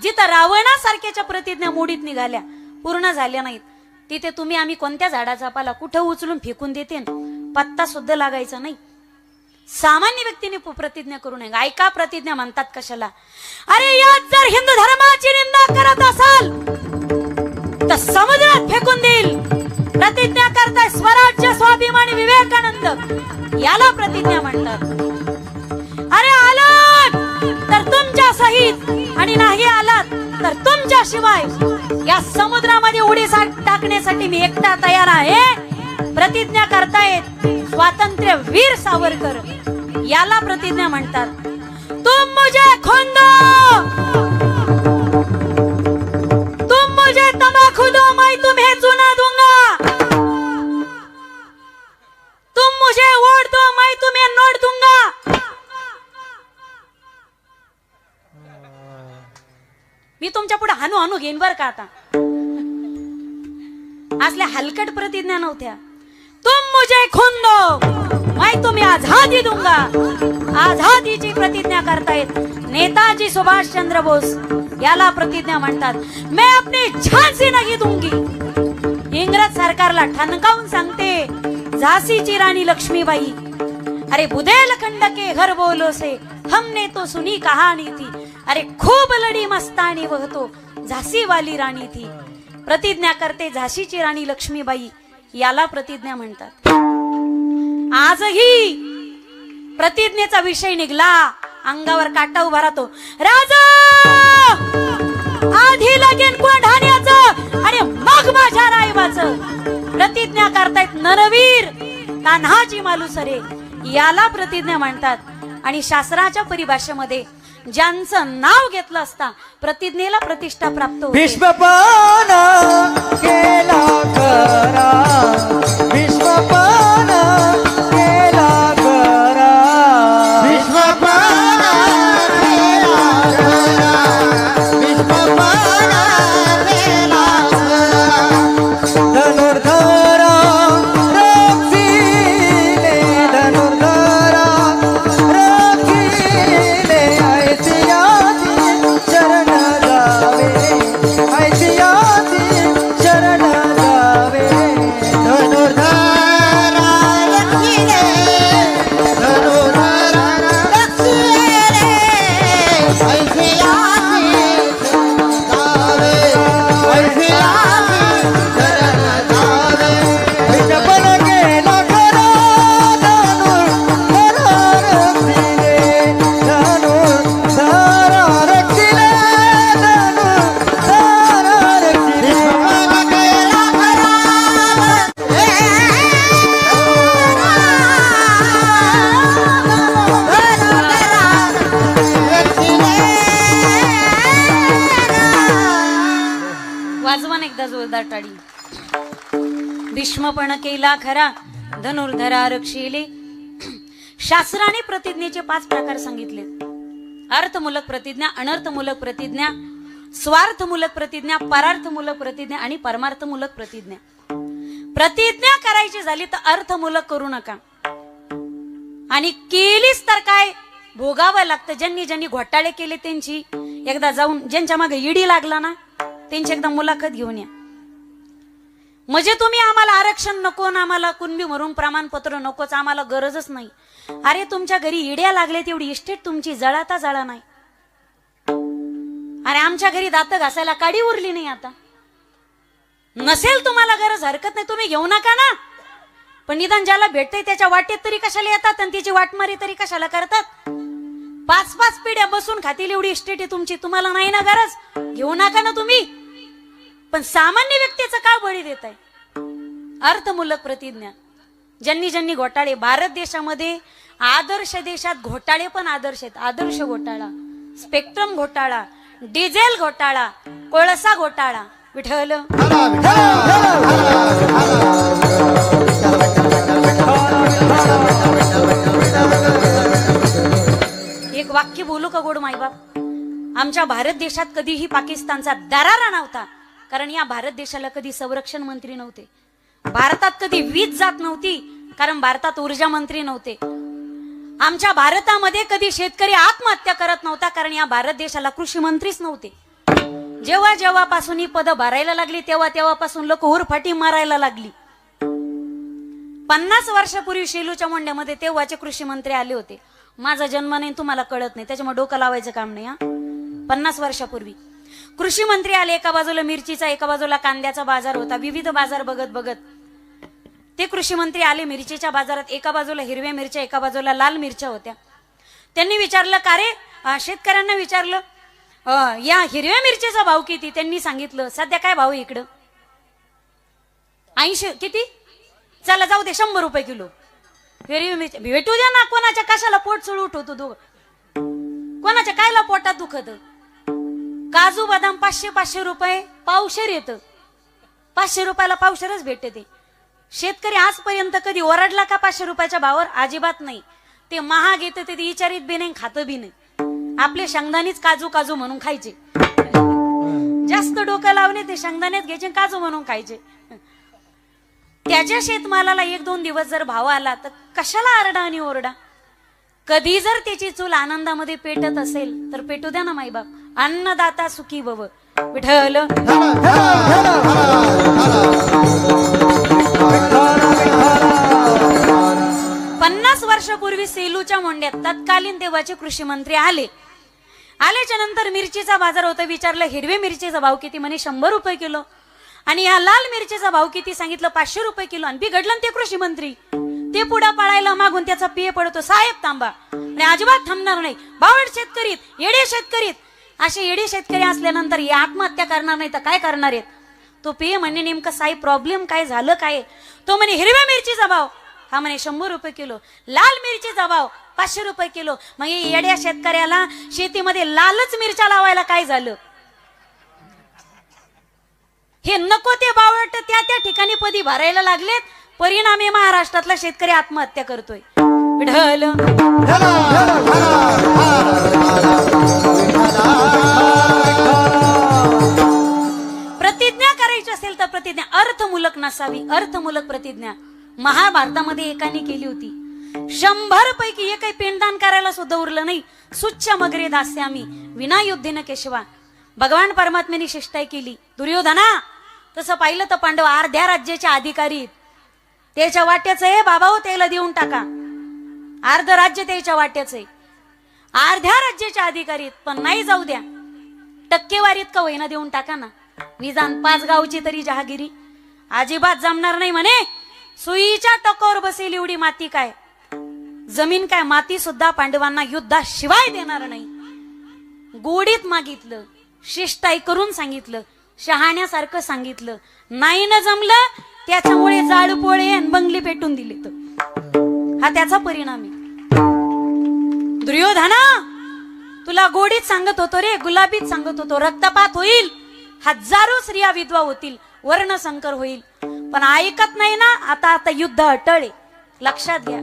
Speaker 1: जिथं रावणासारख्याच्या प्रतिज्ञा मोडीत निघाल्या, पूर्ण झाल्या नाहीत, तिथे तुम्ही आम्ही कोणत्या झाडाचा पाला कुठं उचलून फेकून देते, पत्ता सुद्धा लागायचा नाही. सामान्य व्यक्तीने प्रतिज्ञा करू नये. ऐका, प्रतिज्ञा म्हणतात कशाला? अरे यात जर हिंदू धर्माची निंदा करत असाल तर समुद्रात फेकून देईल. प्रतिज्ञा करताय स्वराज्य, स्वाभिमानी, विवेकानंद, याला प्रतिज्ञा म्हणतात. अरे आलात तर तुमच्या सहित आणि नाही आलात तर तुमच्या शिवाय या समुद्रामध्ये उडी टाकण्यासाठी मी एकटा तयार आहे. प्रतिज्ञा करतायत स्वातंत्र्य वीर सावरकर, याला प्रतिज्ञा म्हणतात. तुम मुझे खून दो, तुम मुझे तंबाखू दो, मैं तुम्हें चूना दूंगा. तुम मुझे वोट दो, मैं तुम्हें नोट दूंगा. मी तुमच्या पुढे हानू हानू घेईन बर का. आता असल्या हलकट प्रतिज्ञा नव्हत्या. तुम मुझे खून दो मैं तुम्हें आजादी दूंगा. आझादीची प्रतिज्ञा करतायत नेताजी सुभाष चंद्र बोस. याला प्रतिज्ञा म्हणतात. मैं अपनी झांसी नहीं दूंगी. इंग्रज सरकारला ठणकावून सांगते झाशीची राणी लक्ष्मीबाई. अरे बुंदेलखंड के घर बोलो से हमने तो सुनी कहानी थी. अरे खूब लड़ी मस्तानी वह तो झाशी वाली राणी थी. प्रतिज्ञा करते झाशीची राणी लक्ष्मीबाई. याला प्रतिज्ञा म्हणतात. आजही प्रतिज्ञेचा विषय निघला अंगावर काटा उभा राहतो. राजा आधी लगेन कोंढाण्याचं आणि मग माझ्या रायबाचं. प्रतिज्ञा करतायत नरवीर तान्हाजी मालुसरे. याला प्रतिज्ञा म्हणतात. आणि शास्त्राच्या परिभाषेमध्ये ज्यांचं नाव घेतलं असता प्रतिज्ञेला प्रतिष्ठा प्राप्त होते.
Speaker 2: भीष्मपान केला करा. भीष्मपान केला करा. भीष्मपान केला करा. भीष्मपान केला करा. धनुर्धरा रक्षिले. धनुर्धरा रक्षिले. ऐतिहासिक शरण जावे. ऐतिहासिक शरण जावे. धनुर्धरा रक्षिले. धनुर्धरा रक्षिले. ऐतिहासिक जावे. ऐतिहासिक शरण जावे. विटपण केला करा. धनुर्धरा रक्षिले. धनुर्धरा रक्षिले. धनुर्धरा रक्षिले. विटपण केला करा.
Speaker 1: वाजवा ना एकदा जोरदार टाळी. भीष्मपण केला खरा धनुर्धरा रक्षिले. शास्त्राने प्रतिज्ञेचे 5 प्रकार सांगितले. अर्थमूलक प्रतिज्ञा, अनर्थमूलक प्रतिज्ञा, स्वार्थमूलक प्रतिज्ञा, परार्थमूलक प्रतिज्ञा आणि परमार्थमूलक प्रतिज्ञा. प्रतिज्ञा करायची झाली तर अर्थमूलक करू नका. आणि केलीच तर काय भोगावं लागतं. ज्यांनी ज्यांनी घोटाळे केले त्यांची एकदा जाऊन, ज्यांच्या मागे ईडी लागला ना त्यांची एकदा मुलाखत घेऊन या. म्हणजे तुम्ही आम्हाला आरक्षण नको ना आम्हाला कुणबी म्हणून प्रमाणपत्र नकोच, आम्हाला गरजच नाही. अरे तुमच्या घरी इड्या लागले तेवढी इस्टेट तुमची जळाता जळा नाही. अरे आमच्या घरी दात घासायला काडी उरली नाही. आता नसेल तुम्हाला गरज हरकत नाही, तुम्ही घेऊ नका ना. पण निदान ज्याला भेटतंय त्याच्या वाटेत तरी कशाला येतात आणि त्याची वाटमारी तरी कशाला करतात. 5-5 पिढ्या बसून खातील एवढी इस्टेट आहे तुमची. तुम्हाला नाही ना गरज, घेऊ नका ना तुम्ही. पण सामान्य व्यक्तीचं का बळी देत आहे. अर्थमूलक प्रतिज्ञा. ज्यांनी ज्यांनी घोटाळे, भारत देशामध्ये आदर्श देशात घोटाळे पण आदर्श आहेत. आदर्श घोटाळा, स्पेक्ट्रम घोटाळा, डिझेल घोटाळा, कोळसा घोटाळा. विठ्ठल एक वाक्य बोलू का गोड माईबाप. आमच्या भारत देशात कधीही पाकिस्तानचा दरारा नव्हता. कारण या भारत देशाला कधी संरक्षण मंत्री नव्हते. भारतात कधी वीज जात नव्हती कारण भारतात ऊर्जा मंत्री नव्हते. आमच्या भारतामध्ये कधी शेतकरी आत्महत्या करत नव्हता कारण या भारत देशाला कृषी मंत्रीच नव्हते. जेव्हा जेव्हापासून ही पदं भरायला लागली तेव्हा तेव्हापासून लोक हुरफाटी मारायला लागली. 50 वर्षापूर्वी शेलूच्या मोंड्यामध्ये तेव्हाचे कृषी मंत्री आले होते. माझा जन्म नाही तुम्हाला कळत नाही त्याच्यामुळे डोकं लावायचं काम नाही. 50 वर्षापूर्वी कृषी मंत्री आले. एका बाजूला मिरचीचा, एका बाजूला कांद्याचा बाजार होता. विविध बाजार बघत बघत ते कृषी मंत्री आले मिरचीच्या बाजारात. एका बाजूला हिरव्या मिरच्या, एका बाजूला लाल मिरच्या होत्या. त्यांनी विचारलं का रे, शेतकऱ्यांना विचारलं या हिरव्या मिरचीचा भाव किती. त्यांनी सांगितलं सध्या काय भाव इकडं 80. किती, चला जाऊ दे 100 रुपये किलो हिरवी मिरची. भेटू द्या ना, कोणाच्या कशाला पोट चढ उठवतो दो, कोणाच्या कायला पोटात दुखत. काजू बदाम 500-500 रुपये पावशेर येतं. 500 रुपयाला पावशेरच भेटते ते. शेतकरी आजपर्यंत कधी ओरडला का 500 रुपयाच्या भावावर? अजिबात नाही. ते महाग येतं ते विचारित बी नाही, खातं बी नाही. आपले शेंगदाणेच काजू काजू म्हणून खायचे. जास्त डोकं लावणे ते शेंगदाणेच घ्यायचे काजू म्हणून खायचे. त्याच्या शेतमालाला 1-2 दिवस जर भाव आला तर कशाला आरडा आणि ओरडा. कधी जर त्याची चूल आनंदामध्ये पेटत असेल तर पेटू द्या ना माईबाप. अन्नदाता सुखी भव. विठ्ठल 50 वर्षापूर्वी सेलूच्या मोंड्यात तत्कालीन तेव्हाचे कृषी मंत्री आल्याच्या नंतर मिरचीचा बाजार होता. विचारलं हिरवी मिरचीचा भाव किती? म्हणे 100 रुपये किलो. आणि या लाल मिरचीचा भाव किती? सांगितलं 500 रुपये किलो. आणि बिघडलं ते कृषी मंत्री. ते पुढा पाळायला मागून त्याचा पिये पडतो, साहेब थांबा, आणि अजिबात थांबणार नाही. बावड शेतकरीत, येडे शेतकरीत, असे येडे शेतकरी असल्यानंतर हे आत्महत्या करणार नाही तर काय करणार आहेत? तो पिये म्हणे नेमकं साहेब प्रॉब्लेम काय झालं काय? तो म्हणे हिरव्या मिरचीचा भाव, हा म्हणे 100 रुपये किलो. लाल मिरचीचा भाव 500 रुपये किलो. मग येड्या शेतकऱ्याला शेतीमध्ये लालच मिरच्या लावायला काय झालं? हे नको ते बावट त्या ठिकाणी पदी भरायला लागलेत. परिणामी महाराष्ट्रातला शेतकरी आत्महत्या करतोय. विठ्ठल प्रतिज्ञा करायची असेल तर प्रतिज्ञा अर्थमूलक नसावी. अर्थमूलक प्रतिज्ञा महाभारतामध्ये एकाने केली होती. 100 पैकी एकही पिंडदान करायला सुद्धा उरलं नाही. सुच्छ मगरे दास्यामी विना युद्धेन केशवा. भगवान परमात्म्याने शिष्टाई केली. दुर्योधना तसं पाहिलं तर पांडव अर्ध्या राज्याच्या अधिकारी, त्याच्या वाट्याचं आहे बाबा हो, त्याला देऊन टाका. अर्ध राज्य त्याच्या वाट्याचं आहे, अर्ध्या राज्याच्या अधिकारी. पण नाही जाऊ द्या, टक्केवारीत का होईना देऊन टाका ना. विजान 5 गावची तरी जहागिरी अजिबात जमणार नाही म्हणे. सुईच्या टोकावर बसेल एवढी माती काय, जमीन काय, माती सुद्धा पांडवांना युद्धाशिवाय देणार नाही. गोडीत मागितलं, शिष्टाई करून सांगितलं, शहाण्यासारखं सांगितलं. नाही न जमलं त्याच्यामुळे जाळपोळे आणि बंगली पेटून दिले. हा त्याचा परिणाम आहे. दुर्योधना तुला गोडीत सांगत होतो रे, गुलाबीत सांगत होतो. रक्तपात होईल, हजारो स्त्रिया विधवा होतील, वर्णसंकर होईल, पण ऐकत नाही ना. आता युद्ध अटळे. लक्षात घ्या,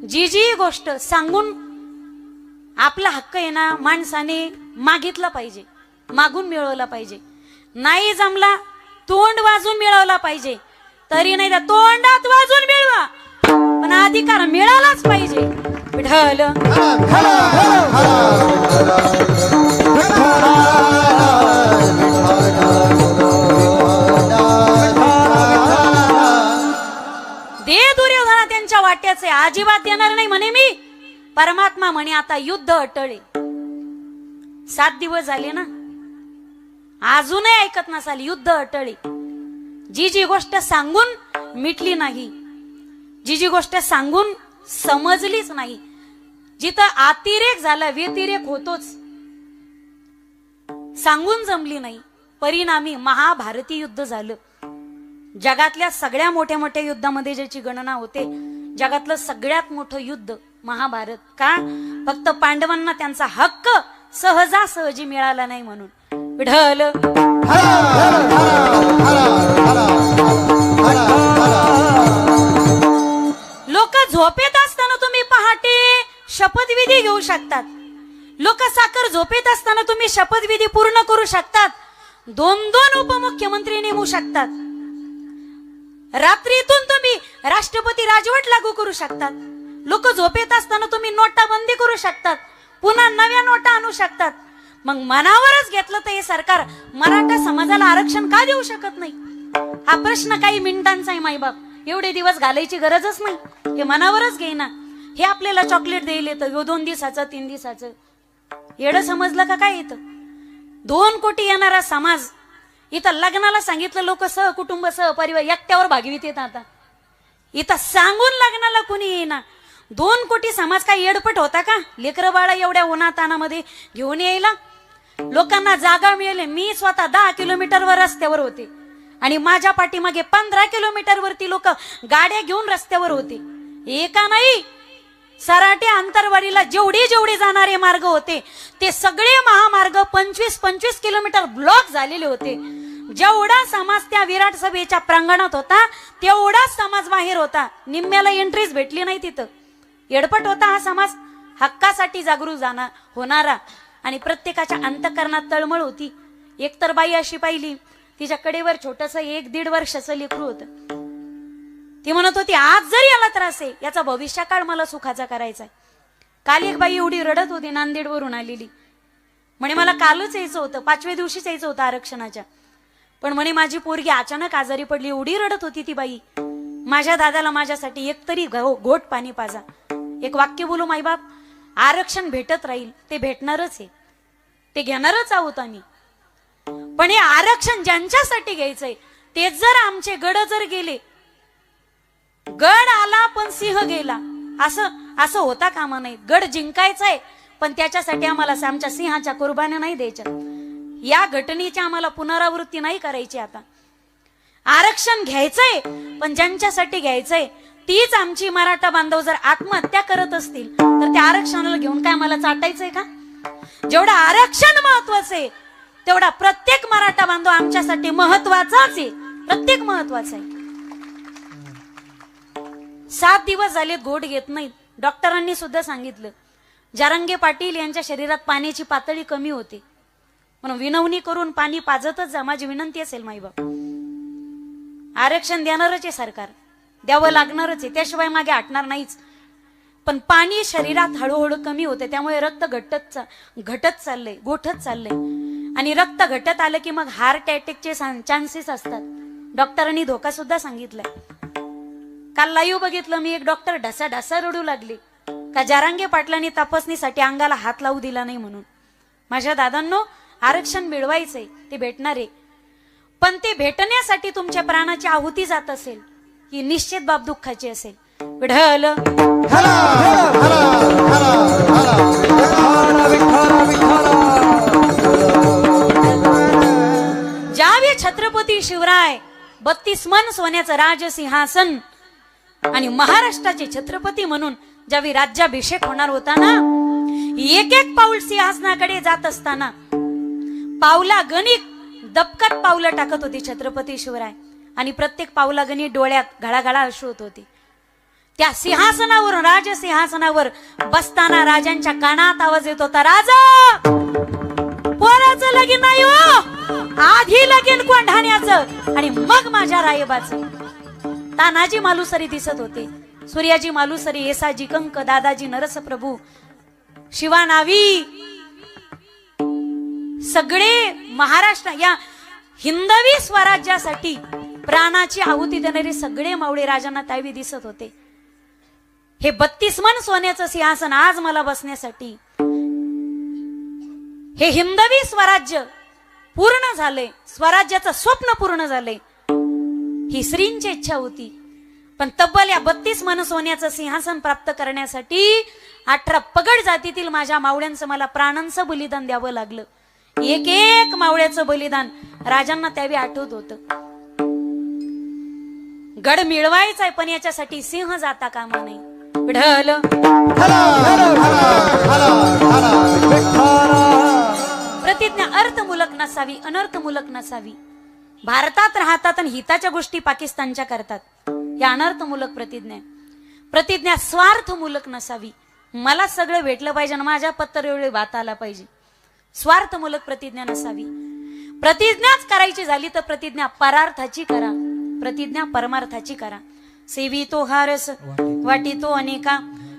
Speaker 1: जी गोष्ट सांगून आपला हक्क आहे ना माणसाने मागितला पाहिजे, मागून मिळवला पाहिजे. नाही जमला तोंड वाजून मिळवला पाहिजे. तरी नाही तर तोंडात वाजून मिळवा, पण अधिकार मिळालाच पाहिजे. विठ्ठल दे दुर्योधना त्यांच्या वाट्याचे, अजिबात देणार नाही म्हणे मी. परमात्मा म्हणे आता युद्ध अटळे. 7 दिवस झाले ना, अजूनही ऐकत नसाल. युद्ध अटळे. जी गोष्ट सांगून मिटली नाही, जी गोष्ट सांगून समजलीच नाही, जिथं अतिरेक झाला व्यतिरेक होतोच, सांगून जमली नाही, परिणामी महाभारती युद्ध झालं. जगातल्या सगळ्या मोठ्या मोठ्या युद्धामध्ये ज्याची गणना होते, जगातलं सगळ्यात मोठं युद्ध महाभारत. का? फक्त पांडवांना त्यांचा हक्क सहजासहजी मिळाला नाही म्हणून. विठ्ठल लोक झोपेत असताना तुम्ही पहाटे शपथविधी घेऊ शकतात. लोक साखर झोपेत असताना तुम्ही शपथविधी पूर्ण करू शकतात. 2-2 उपमुख्यमंत्री नेमू शकतात. रात्रीतून तुम्ही राष्ट्रपती राजवट लागू करू शकतात. लोक झोपेत असताना तुम्ही नोटाबंदी करू शकतात, पुन्हा नव्या नोटा आणू शकतात. मग मनावरच घेतलं तर हे सरकार मराठा समाजाला आरक्षण का देऊ शकत नाही? हा प्रश्न काही मिनिटांचा आहे माईबाप. एवढे दिवस घालायची गरजच नाही. हे मनावरच घेईना. हे आपल्याला चॉकलेट द्यायला येतं 2 दिवसाचं 3 दिवसाचं. येडं समजलं का काय? येतं 2 कोटी येणारा समाज इथं लग्नाला सांगितलं लोक सहकुटुंब सहपरिवार एकट्यावर भागवीत येत. आता इथं सांगून लग्नाला कुणी येईना. 2 कोटी समाज काय येडपट होता का? लेकरं बाळा एवढ्या उन्हातानामध्ये घेऊन यायला. लोकांना जागा मिळेल. मी स्वतः 10 किलोमीटरवर रस्त्यावर होते आणि माझ्या पाठीमागे 15 किलोमीटरवरती लोक गाड्या घेऊन रस्त्यावर होते. एका नाही, सराटे आंतरवाडीला जेवढे जाणारे मार्ग होते ते सगळे महामार्ग 25-25 किलोमीटर ब्लॉक झालेले होते. जेवढा समाज त्या विराट सभेच्या प्रांगणात होता तेवढाच समाज बाहेर होता. निम्म्याला एंट्रीज भेटली नाही तिथं. येडपट होता हा समाज. हक्कासाठी जागरूक होणारा आणि प्रत्येकाच्या अंतःकरणात तळमळ होती. एकतर बाई अशी पाहिली, तिच्या कडेवर छोटस 1-1.5 वर्षाचं लेकरू होतं. ती म्हणत होती आज जरी याला त्रास आहे याचा भविष्यकाळ मला सुखाचा करायचा आहे. काल एक बाई एवढी रडत होती नांदेडवरून आलेली, म्हणे मला कालच यायचं होतं, 5व्या दिवशीच यायचं होतं आरक्षणाच्या, पण म्हणे माझी पोरगी अचानक आजारी पडली. एवढी रडत होती ती बाई. माझ्या दादाला माझ्यासाठी एक तरी घोट पाणी पाजा. एक वाक्य बोलू माईबाप, आरक्षण भेटत राहील, ते भेटणारच आहे, ते घेणारच आहोत आम्ही. पण हे आरक्षण ज्यांच्यासाठी घ्यायचंय तेच जर आमचे गड जर गेले, गड आला पण सिंह गेला, असं होता कामा नाही. गड जिंकायचाय पण त्याच्यासाठी आम्हाला आमच्या सिंहाच्या कुर्बान्या नाही द्यायच्या. या घटनेची आम्हाला पुनरावृत्ती नाही करायची. आता आरक्षण घ्यायचंय पण ज्यांच्यासाठी घ्यायचंय तीच आमची मराठा बांधव जर आत्महत्या करत असतील तर त्या आरक्षणाला घेऊन काय मला चाटायचंय का? जेवढं आरक्षण महत्वाचं आहे तेवढा प्रत्येक मराठा बांधव आमच्यासाठी महत्वाचाच आहे, प्रत्येक महत्वाचा आहे. 7 दिवस झाले गोड घेत नाहीत. डॉक्टरांनी सुद्धा सांगितलं जारंगे पाटील यांच्या शरीरात पाण्याची पातळी कमी होते, म्हणून विनवणी करून पाणी पाजतच जा. माझी विनंती असेल माईबाप, आरक्षण देणारच आहे सरकार, द्यावं लागणारच आहे, त्याशिवाय मागे हटणार नाहीच. पण पाणी शरीरात हळूहळू कमी होते, त्यामुळे रक्त घटत चाललंय, गोठत चाललंय. आणि रक्त घटत आलं की मग हार्ट अटॅकचे चान्सेस असतात. डॉक्टरांनी धोका सुद्धा सांगितलाय. काल लाईव्ह बघितलं मी, एक डॉक्टर ढसा रडू लागले का जारंगे पाटलांनी तपासणीसाठी अंगाला हात लावू दिला नाही म्हणून. माझ्या दादांनो, आरक्षण मिळवायचंय, ते भेटणार आहे, पण ते भेटण्यासाठी तुमच्या प्राणाची आहुती जात असेल ही निश्चित बाब दुःखाची असेल. विढल ज्यावेळी छत्रपती शिवराय 32 मन सोन्याचं राजसिंहासन आणि महाराष्ट्राचे छत्रपती म्हणून ज्यावेळी राज्याभिषेक होणार होता ना, एक एक पाऊल सिंहासनाकडे जात असताना पावला गणित दबकत पावलं टाकत होती छत्रपती शिवराय, आणि प्रत्येक पावला गणित डोळ्यात घळाघळा अश्रू होत होते. त्या सिंहासनावर, राजसिंहासनावर बसताना राजांच्या कानात आवाज येत होता, राजा पोराचं लगीन नाही हो, आधी लगीन कोंढाण्याचं आणि मग माझ्या रायबाचं. तानाजी मालुसरी दिसत होते, सूर्याजी मालुसरी, येसाजी कंक, दादाजी नरसप्रभू, शिवानावी, सगळे महाराष्ट्र या हिंदवी स्वराज्यासाठी प्राणाची आहुती देणारे सगळे मावळे राजांना त्यावेळी दिसत होते. हे 32 मन सोन्याचं सिंहासन आज मला बसण्यासाठी, हे हिंदवी स्वराज्य पूर्ण झाले, स्वराज्याचं स्वप्न पूर्ण झाले, ही श्रींची इच्छा होती. पण तब्बल या 32 मन सोन्याचं सिंहासन प्राप्त करण्यासाठी 18 पगड जातीतील माझ्या मावळ्यांचं मला प्राणांचं बलिदान द्यावं लागलं. एक एक मावळ्याचं बलिदान राजांना त्यावेळी आठवत होतं. गड मिळवायचाय पण याच्यासाठी सिंह जाता कामा नाही. विढल प्रतिज्ञा अर्थमूलक नसावी, अनर्थमूलक नसावी. भारतात राहतात आणि हिताच्या गोष्टी पाकिस्तानच्या करतात, या अनर्थमूलक प्रतिज्ञा स्वार्थमूलक नसावी. मला सगळं भेटलं पाहिजे आणि माझ्या पत्तरवेळी भात आला पाहिजे, स्वार्थमूलक प्रतिज्ञा नसावी. प्रतिज्ञाच करायची झाली तर प्रतिज्ञा परार्थाची करा, प्रतिज्ञा परमार्थाची करा. सेवी तो हारस वाटी तो अनेका,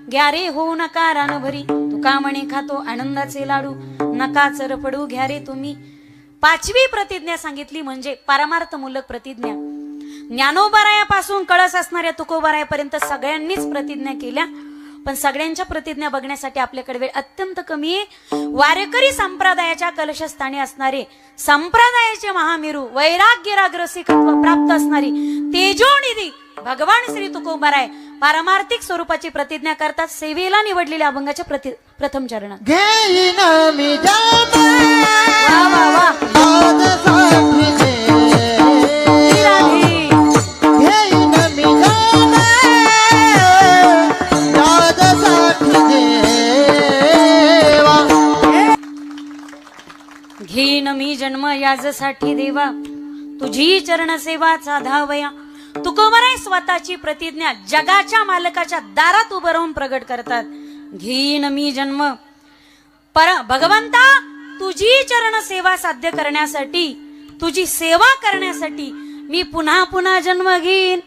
Speaker 1: घ्या रे होऊ नका रान भरी, तुका म्हणे खातो आनंदाचे लाडू, नका चर पडू घ्या रे तुम्ही. 5वी प्रतिज्ञा सांगितली म्हणजे परमार्थमूलक प्रतिज्ञा. ज्ञानोबरायापासून कळस असणाऱ्या तुकोबरायापर्यंत सगळ्यांनीच प्रतिज्ञा केल्या, पण सगळ्यांच्या प्रतिज्ञा बघण्यासाठी आपल्याकडे वेळ अत्यंत कमी आहे. वारकरी संप्रदायाच्या कलशस्थानी असणारे संप्रदायाचे महामेरू, वैराग्यराग्रसिकत्व प्राप्त असणारी तेजोनिधी भगवान श्री तुकोबराय पारमार्थिक स्वरूपाची प्रतिज्ञा करतात. सेवेला निवडलेल्या अभंगाच्या प्रथम चरणात
Speaker 2: घेईन मी जात
Speaker 1: वा वा वा
Speaker 2: दादासाठी घेईन मी जात दादासाठी देवा.
Speaker 1: घेईन मी जन्म याजसाठी देवा, तुझी चरण सेवा साधावया. तुकोबराय स्वतःची प्रतिज्ञा जगाच्या मालकाच्या दारात उभं राहून प्रगट करतात. घेईन मी जन्म भगवंता, तुझी चरण सेवा साध्य करण्यासाठी, तुझी सेवा करण्यासाठी मी पुन्हा पुन्हा जन्म घेईन.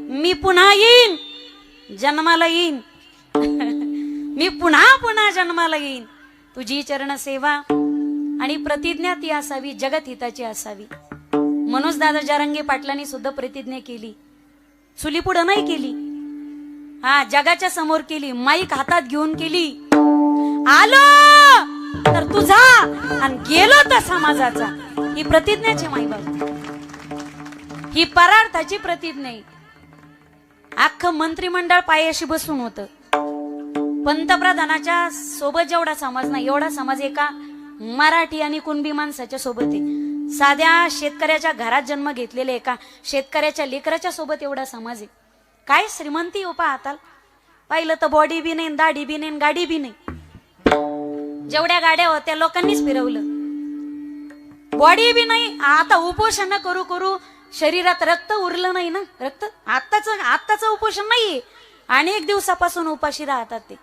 Speaker 1: मी पुन्हा येईन, जन्माला येईन. मी पुन्हा पुन्हा जन्माला येईन. तुझी चरण सेवा आणि प्रतिज्ञा ती असावी, जगत हिताची असावी. मनोज दादा जरांगे पाटलांनी सुद्धा प्रतिज्ञा केली, चुलीपुढं नाही केली, हा जगाच्या समोर केली, माईक हातात घेऊन केली. आलो तर तुझा आणि गेलो तर समाजाचा. ही प्रतिज्ञाची माईबाप, ही परार्थाची प्रतिज्ञा. अख्खं मंत्रिमंडळ पायाशी बसून होतं. पंतप्रधानाच्या सोबत जेवढा समाज नाही एवढा समाज एका मराठी आणि कुणबी माणसाच्या सोबत आहे. साध्या शेतकऱ्याच्या घरात जन्म घेतलेले एका शेतकऱ्याच्या लेकराच्या सोबत एवढा समाज आहे. काय श्रीमंती हो पाहताल. पाहिलं तर बॉडी बी नाही, दाढी बी नाही, गाडी बी नाही. जेवढ्या गाड्या होत्या लोकांनीच फिरवलं. बॉडी बी नाही. आता उपोषण करू करू शरीरात रक्त उरलं नाही ना. रक्त आत्ताच उपोषण नाहीये. अनेक दिवसापासून उपाशी राहतात ते.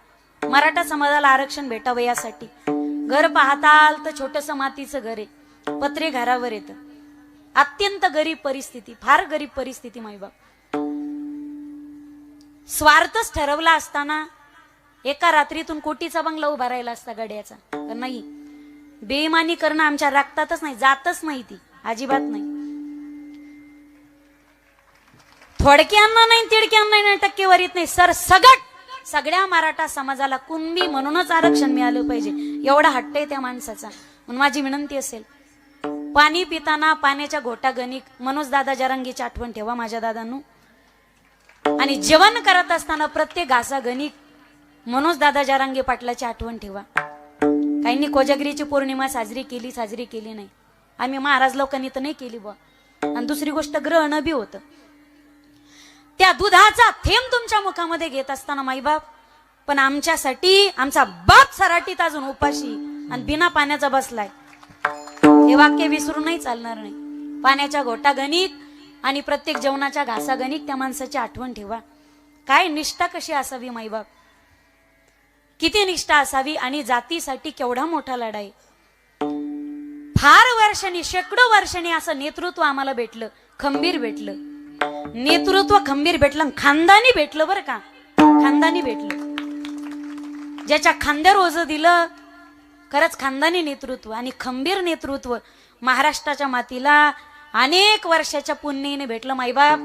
Speaker 1: मराठा समाजाला आरक्षण भेटावं यासाठी. घर पाहताल तर छोटस मातीचं घर आहे, पत्रे घरावर येतं. अत्यंत गरीब परिस्थिती, फार गरीब परिस्थिती माईबाप. स्वार्थच ठरवला असताना एका रात्रीतून कोटीचा बंगला उभा राहिला असता गड्याचा. तर नाही, बेईमानी करणं आमच्या रक्तातच नाही, जातच नाही, ती अजिबात नाही. थोडक्यांना नाही, तिडक्यांना नाही, टक्केवारीत नाही, सरसगट सगळ्या मराठा समाजाला कुणबी म्हणूनच आरक्षण मिळालं पाहिजे एवढा हट्ट आहे त्या माणसाचा. म्हणून माझी विनंती असेल, पाणी पिताना पाण्याच्या घोटा गणिक मनोज दादा जरांगेची आठवण ठेवा माझ्या दादांनो. आणि जेवण करत असताना प्रत्येक घासा गणिक मनोज दादा जरांगे पाटलाची आठवण ठेवा. काहींनी कोजागिरीची पौर्णिमा साजरी केली नाही. आम्ही महाराज लोकांनी तर नाही केली बुवा. आणि दुसरी गोष्ट ग्रहण बी होतं. त्या दुधाचा थेंब तुमच्या मुखामध्ये घेत असताना माईबाप, पण आमच्यासाठी आमचा बाप सराटीत अजून उपाशी आणि बिना पाण्याचा बसलाय. हे वाक्य विसरून नाही चालणार नाही. पाण्याच्या घोटा गणिक आणि प्रत्येक जेवणाच्या घासा गणिक त्या माणसाची आठवण ठेवा. काय निष्ठा कशी असावी माईबाप, किती निष्ठा असावी. आणि जातीसाठी केवढा मोठा लढाई. फार वर्षांनी, शेकडो वर्षांनी असं नेतृत्व आम्हाला भेटलं, खंबीर भेटलं. नेतृत्व खंबीर भेटलं, खानदानी भेटलं बरं का, खानदानी भेटलं. ज्याच्या खांद्यावर ओझं दिलं, खरंच खानदानी नेतृत्व आणि खंबीर नेतृत्व महाराष्ट्राच्या मातीला अनेक वर्षाच्या पुण्याने भेटलं माईबाप.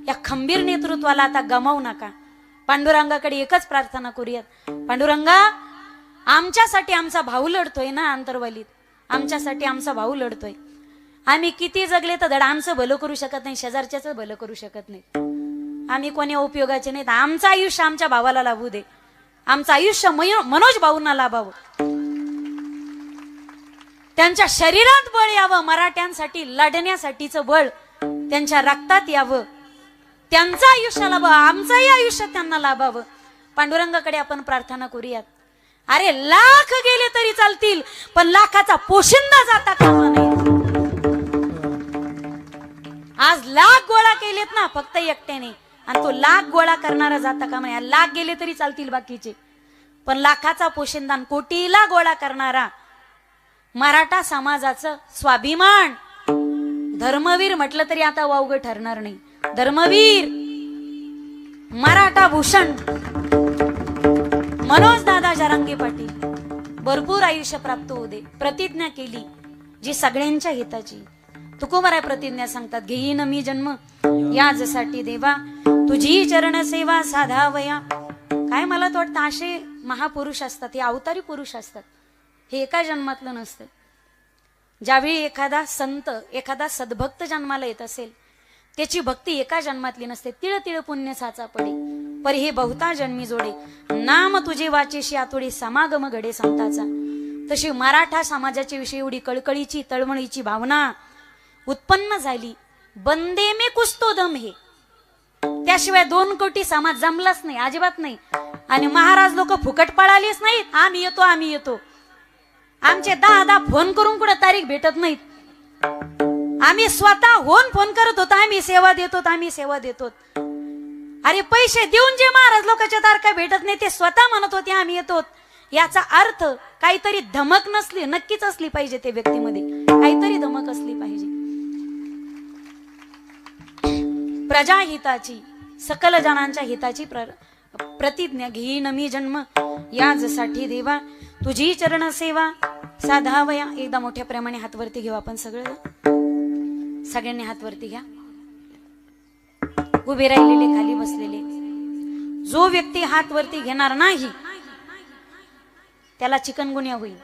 Speaker 1: या खंबीर नेतृत्वाला आता गमावू नका. पांडुरंगाकडे एकच प्रार्थना करूयात, पांडुरंगा आमच्यासाठी आमचा भाऊ लढतोय ना अंतर्वालीत, आमच्यासाठी आमचा भाऊ लढतोय. आम्ही किती जगले तर धड आमचं भलं करू शकत नाही, शेजारच्याच भलं करू शकत नाही. आम्ही कोणी उपयोगाचे नाहीत. आमचं आयुष्य आमच्या भावाला लाभू दे, आमचं आयुष्य मनोज भाऊंना लाभावं. त्यांच्या शरीरात बळ यावं, मराठ्यांसाठी लढण्यासाठीचं बळ त्यांच्या रक्तात यावं, त्यांचं आयुष्य लाभावं, आमचंही आयुष्य त्यांना लाभावं. पांडुरंगाकडे आपण प्रार्थना करूयात. अरे लाख गेले तरी चालतील, पण लाखाचा पोशिंदा जाता कामा नये. आज लाख गोळा केलेत ना फक्त एकट्याने, आणि तो लाख गोळा करणारा जाता कामा नये. लाख गेले तरी चालतील बाकीचे, पण लाखाचा पोशिंदा कोटीला गोळा करणारा मराठा समाजाचं स्वाभिमान, धर्मवीर म्हटलं तरी आता वावगं ठरणार नाही. धर्मवीर, मराठा भूषण मनोज दादा जरांगे पाटील भरपूर आयुष्य प्राप्त होऊ दे. प्रतिज्ञा केली जी सगळ्यांच्या हिताची. तुकोबाराय प्रतिज्ञा सांगतात, घेईन मी जन्म याजसाठी देवा, तुझी चरण सेवा साधावया. काय मला तर वाटतं असे महापुरुष असतात, हे अवतारी पुरुष असतात, हे एका जन्मातलं नसतं. ज्यावेळी एखादा संत, एखादा सद्भक्त जन्माला येत असेल, त्याची भक्ती एका जन्मातली नसते. तिळ तिळ पुण्य साचा पडे, पर हे बहुता जन्मी जोडे. नाम तुझे वाचेशी आतोडी समागम घडे संताचा. तशी मराठा समाजाच्या विषयी एवढी कळकळीची, तळमळीची भावना उत्पन्न झाली. बंदे में कुछ तो दम हे, त्याशिवाय 2 कोटी समाज जमलाच नाही, अजिबात नाही. आणि महाराज लोक फुकट पळालीच नाहीत. आम्ही येतो, आम्ही येतो. आमचे 10 फोन करून कुठे तारीख भेटत नाहीत. आम्ही स्वतः होऊन फोन करत होतो, आम्ही सेवा देतो, आम्ही सेवा देतो. अरे पैसे देऊन जे महाराज लोकांच्या तारखा भेटत नाही, ते स्वतः म्हणत होते आम्ही येतो. याचा अर्थ काहीतरी धमक नसली, नक्कीच असली पाहिजे. ते व्यक्तीमध्ये काहीतरी धमक असली पाहिजे. प्रजाहिताची, सकल जनांच्या हिताची प्रतिज्ञा घेईन मी जन्म याचसाठी देवा तुझी चरण सेवा साधावया. एकदा मोठ्या प्रेमाने हात वरती घेऊ आपण सगळ्यांनी हात वरती घ्या. उभे राहिलेले खाली बसलेले, जो व्यक्ती हात वरती घेणार नाही त्याला चिकनगुन्या होईल.